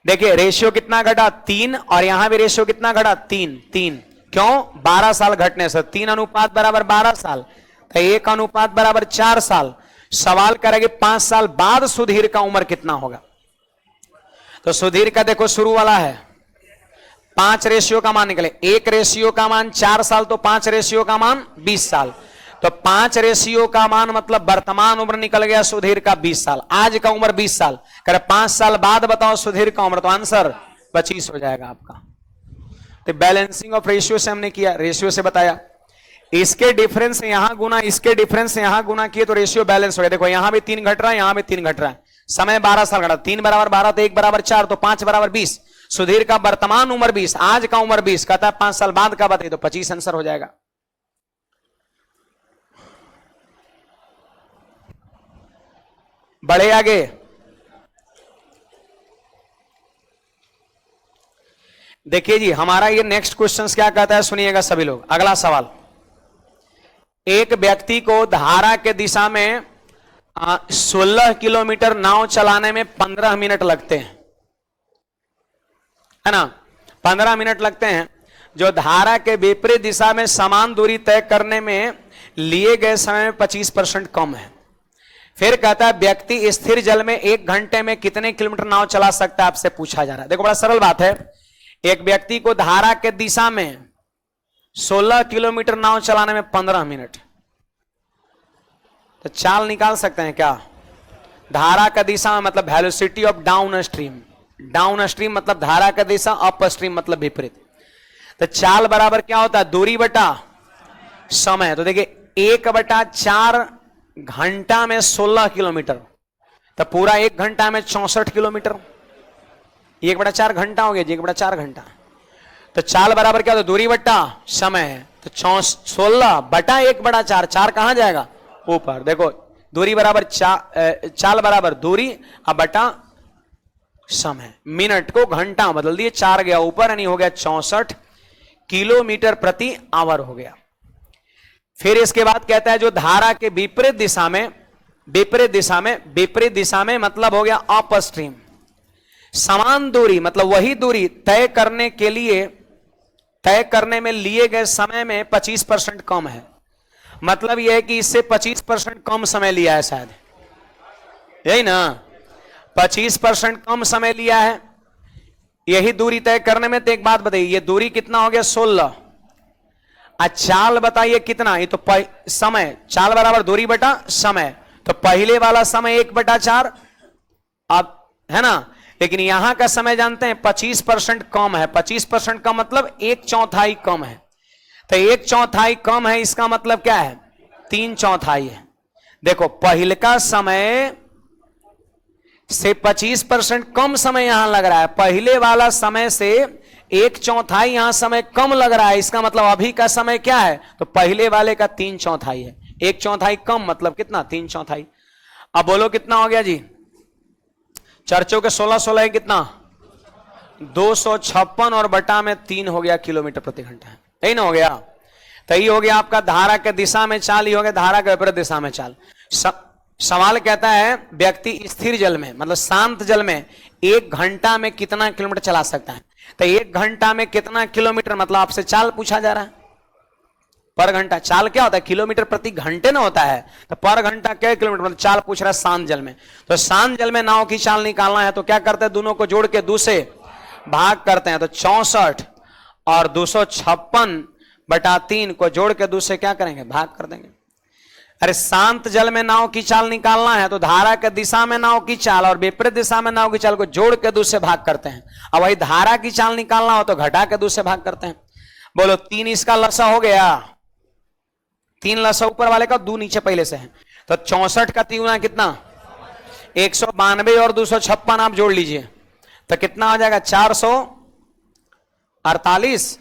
देखिए रेशियो कितना घटा? 3, और यहां भी रेशियो कितना घटा? 3। क्यों? 12 साल घटने से 3 अनुपात बराबर 12 साल, तो 1 अनुपात बराबर 4 साल। सवाल करेंगे 5 साल बाद सुधीर का उम्र कितना होगा। तो सुधीर का देखो शुरू वाला है 5 रेशियो का मान निकले, 1 रेशियो का मान 4 साल, तो 5 रेशियो का मान 20 साल। तो 5 रेशियो का मान मतलब वर्तमान उम्र निकल गया सुधीर का 20 साल। आज का उम्र 20 साल, करे 5 साल बाद बताओ सुधीर का उम्र, तो आंसर 25 हो जाएगा आपका। तो बैलेंसिंग ऑफ रेशियो से हमने किया, रेशियो से बताया। इसके डिफरेंस से यहां गुना, इसके डिफरेंस से यहां गुना किए तो रेशियो बैलेंस हो गया। देखो यहां भी 3 घट रहा है, यहां भी 3 घट रहा है। समय 12 साल घटा, 3 बराबर 12, तो 1 बराबर 4, तो 5 बराबर 20। सुधीर का वर्तमान उम्र 20, आज का उम्र 20, कहता है 5 साल बाद का बताइए, तो 25 आंसर हो जाएगा। बढ़े आगे। देखिए जी हमारा ये नेक्स्ट क्वेश्चन क्या कहता है, सुनिएगा सभी लोग। अगला सवाल, एक व्यक्ति को धारा के दिशा में 16 किलोमीटर नाव चलाने में 15 मिनट लगते हैं, है ना, 15 मिनट लगते हैं, जो धारा के विपरीत दिशा में समान दूरी तय करने में लिए गए समय में 25% कम है। फिर कहता है व्यक्ति स्थिर जल में 1 घंटे में कितने किलोमीटर नाव चला सकता है, आपसे पूछा जा रहा है। देखो बड़ा सरल बात है, एक व्यक्ति को धारा के दिशा में 16 किलोमीटर नाव चलाने में 15 मिनट, तो चाल निकाल सकते हैं क्या? धारा का दिशा में मतलब velocity of down stream, down stream मतलब धारा का दिशा, अप स्ट्रीम मतलब विपरीत। तो चाल बराबर क्या होता है? दूरी बटा समय। तो देखिए 1/4 घंटा में 16 किलोमीटर, तो पूरा 1 घंटा में 64 किलोमीटर, 1/4 घंटा हो गया जी, 1/4 घंटा। तो चाल बराबर क्या होता है? दूरी बटा समय। तो 16 बटा 1/4, 4 कहां जाएगा? ऊपर। देखो दूरी बराबर चाल बराबर दूरी अब बटा समय। मिनट को घंटा बदल दिए, 4 गया ऊपर, यानी हो गया 64 किलोमीटर प्रति आवर हो गया। फिर इसके बाद कहता है जो धारा के विपरीत दिशा में, विपरीत दिशा में मतलब हो गया अप स्ट्रीम, समान दूरी मतलब वही दूरी तय करने में लिए गए समय में 25% कम है। मतलब यह है कि इससे 25% कम समय लिया है, शायद यही ना, 25% कम समय लिया है यही दूरी तय करने में। तो एक बात बताइए, ये दूरी कितना हो गया? 16। चाल बताइए कितना? ये तो समय, चाल बराबर दूरी बटा समय, तो पहले वाला समय 1/4 अब, है ना। लेकिन यहां का समय जानते हैं 25% कम है। 25% कम मतलब 1/4 कम है। तो 1/4 कम है, इसका मतलब क्या है? 3/4 है। देखो पहले का समय से 25% कम समय यहां लग रहा है, पहले वाला समय से 1/4 यहां समय कम लग रहा है। इसका मतलब अभी का समय क्या है? तो पहले वाले का 3/4 है। 1/4 कम मतलब कितना? 3/4। अब बोलो कितना हो गया जी? चर्चों के 16 है कितना? 256 और बटा में 3 हो गया किलोमीटर प्रति घंटा, यही ना हो गया। तो ये हो गया आपका धारा के दिशा में चाल, ये हो गया धारा के विपरीत दिशा में चाल। सवाल कहता है व्यक्ति स्थिर जल में मतलब शांत जल में 1 घंटा में कितना किलोमीटर चला सकता है। तो 1 घंटा में कितना किलोमीटर मतलब आपसे चाल पूछा जा रहा है, पर घंटा। चाल क्या होता है? किलोमीटर प्रति घंटे ना होता है, तो पर घंटा क्या किलोमीटर मतलब चाल पूछ रहा है शांत जल में। तो शांत जल में नाव की चाल निकालना है तो क्या करते हैं? दोनों को जोड़ के 2 से भाग करते हैं। तो 64 और 256/3 को जोड़ के 2 से क्या करेंगे? भाग कर देंगे। अरे शांत जल में नाव की चाल निकालना है तो धारा के दिशा में नाव की चाल और विपरीत दिशा में नाव की चाल को जोड़ के 2 से भाग करते हैं। अब वही धारा की चाल निकालना हो तो घटा के 2 से भाग करते हैं। बोलो 3 इसका लसा हो गया, 3 लसा ऊपर वाले का, 2 नीचे पहले से है। तो 64 का 3 कितना? 192 और 256 आप जोड़ लीजिए तो कितना आ जाएगा? 448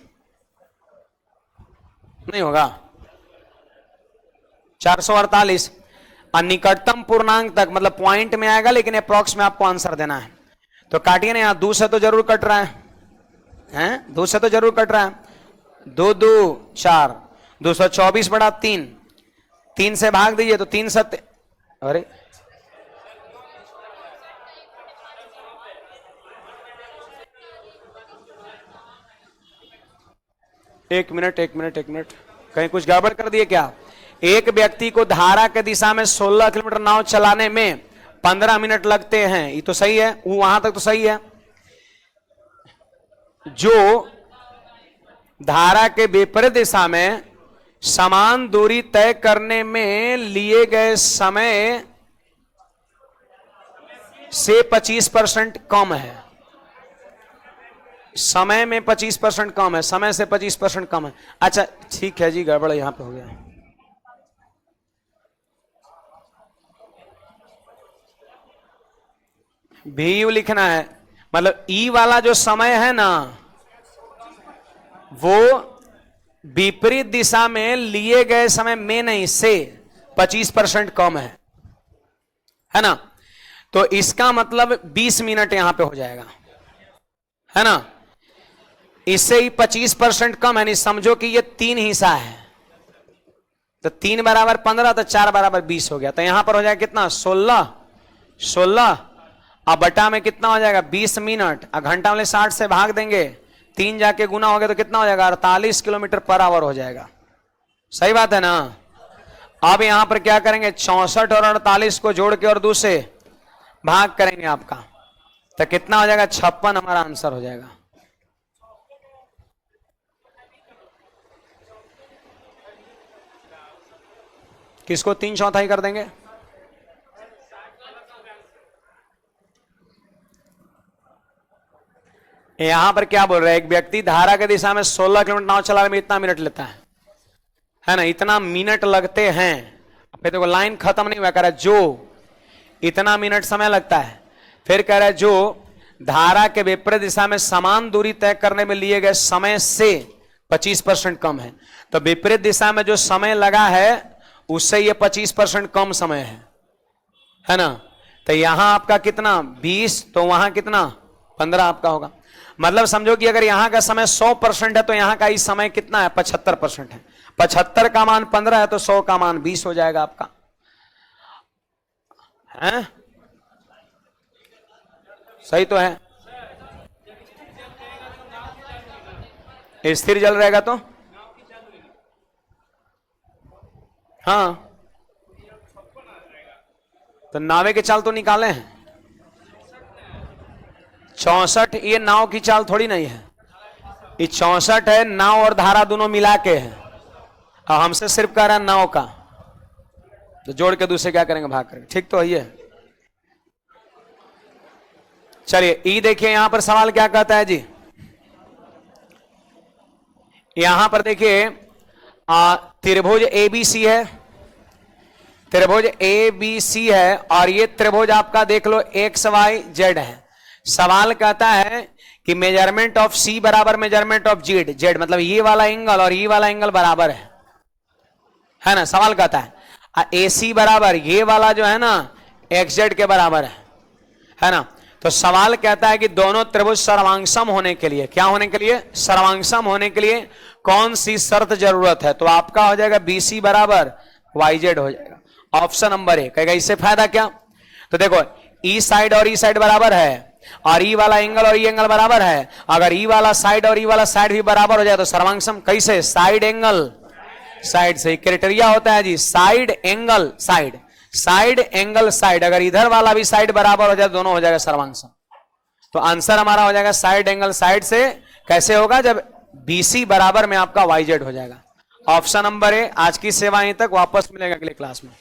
नहीं होगा, 448। और निकटतम पूर्णांक तक मतलब पॉइंट में आएगा, लेकिन अप्रॉक्स में आपको आंसर देना है। तो काटिए ना, यहां 2 से तो जरूर कट रहा है, 2 से तो जरूर कट रहा है। 2 2 4, 224/3, 3 से भाग दीजिए तो 3 7, अरे एक मिनट कहीं कुछ गड़बड़ कर दिए क्या? एक व्यक्ति को धारा के दिशा में 16 किलोमीटर नाव चलाने में 15 मिनट लगते हैं, ये तो सही है, वो वहां तक तो सही है। जो धारा के विपरीत दिशा में समान दूरी तय करने में लिए गए समय से 25% कम है, समय में 25% कम है, समय से 25% कम है। अच्छा ठीक है जी, गड़बड़ यहां पे हो गया। भी लिखना है, मतलब ई वाला जो समय है ना वो विपरीत दिशा में लिए गए समय में नहीं से 25% कम है ना। तो इसका मतलब 20 मिनट यहां पे हो जाएगा, है ना। इससे ही 25% कम है, नहीं समझो कि ये 3 हिस्सा है, तो 3 बराबर 15, तो 4 बराबर 20 हो गया। तो यहां पर हो जाएगा कितना 16 अब बटा में कितना हो जाएगा 20 मिनट। अब घंटा वाले 60 से भाग देंगे, 3 जाके गुना हो गया तो कितना हो जाएगा 48 किलोमीटर पर आवर हो जाएगा। सही बात है ना। अब यहां पर क्या करेंगे 64 और 48 को जोड़ के और 2 से भाग करेंगे आपका, तो कितना हो जाएगा 56 हमारा आंसर हो जाएगा। किसको 3/4 कर देंगे? यहां पर क्या बोल रहे हैं, एक व्यक्ति धारा की दिशा में 16 किलोमीटर नाव चलाने में इतना मिनट लेता है ना, इतना मिनट लगते हैं। फिर देखो लाइन खत्म नहीं हुआ, कह रहा है जो इतना मिनट समय लगता है। फिर कह रहा है जो धारा के विपरीत दिशा में समान दूरी तय करने में लिए गए समय से 25% कम है। तो विपरीत दिशा में जो समय लगा है उससे ये 25% कम समय है ना। तो यहां आपका कितना 20, तो वहां कितना 15 आपका होगा। मतलब समझो कि अगर यहां का समय 100% है तो यहां का इस समय कितना है 75% है। 75 का मान 15 है तो 100 का मान 20 हो जाएगा आपका है? सही तो है। स्थिर जल रहेगा तो हाँ, तो नावे की चाल तो निकाले हैं 64। ये नाव की चाल थोड़ी नहीं है, ये 64 है, नाव और धारा दोनों मिला के है। और हमसे सिर्फ कह रहा है नाव का, तो जोड़ के दूसरे क्या करेंगे भाग करेंगे। ठीक तो है ये। चलिए ई देखिए यहां पर सवाल क्या कहता है जी। यहां पर देखिए त्रिभुज एबीसी है, त्रिभुज एबीसी है और ये त्रिभुज आपका देख लो एक्स वाई जेड है। सवाल कहता है कि मेजरमेंट ऑफ सी बराबर मेजरमेंट ऑफ जेड, जेड मतलब ये वाला एंगल और ये वाला एंगल बराबर है ना। सवाल कहता है ए सी बराबर ये वाला जो है ना एक्स जेड के बराबर है ना। तो सवाल कहता है कि दोनों त्रिभुज सर्वांगसम होने के लिए, क्या होने के लिए, सर्वांगसम होने के लिए कौन सी शर्त जरूरत है। तो आपका हो जाएगा बी सी बराबर वाई जेड हो जाएगा। ऑप्शन नंबर ए कहेगा। इससे फायदा क्या, तो देखो ई साइड और ई साइड बराबर है और ई वाला एंगल और ई एंगल बराबर है। अगर ई वाला साइड और ई वाला साइड भी बराबर हो जाए तो सर्वांगसम कैसे, साइड एंगल साइड से क्राइटेरिया होता है जी, side angle side, side angle side. अगर इधर वाला भी साइड बराबर हो जाए दोनों हो जाएगा सर्वांगसम। तो आंसर हमारा हो जाएगा साइड एंगल साइड से। कैसे होगा, जब बीसी बराबर में आपका वाई जेड हो जाएगा। Option number A. आज की सेवा यहीं तक, वापस मिलेगा अगले क्लास में।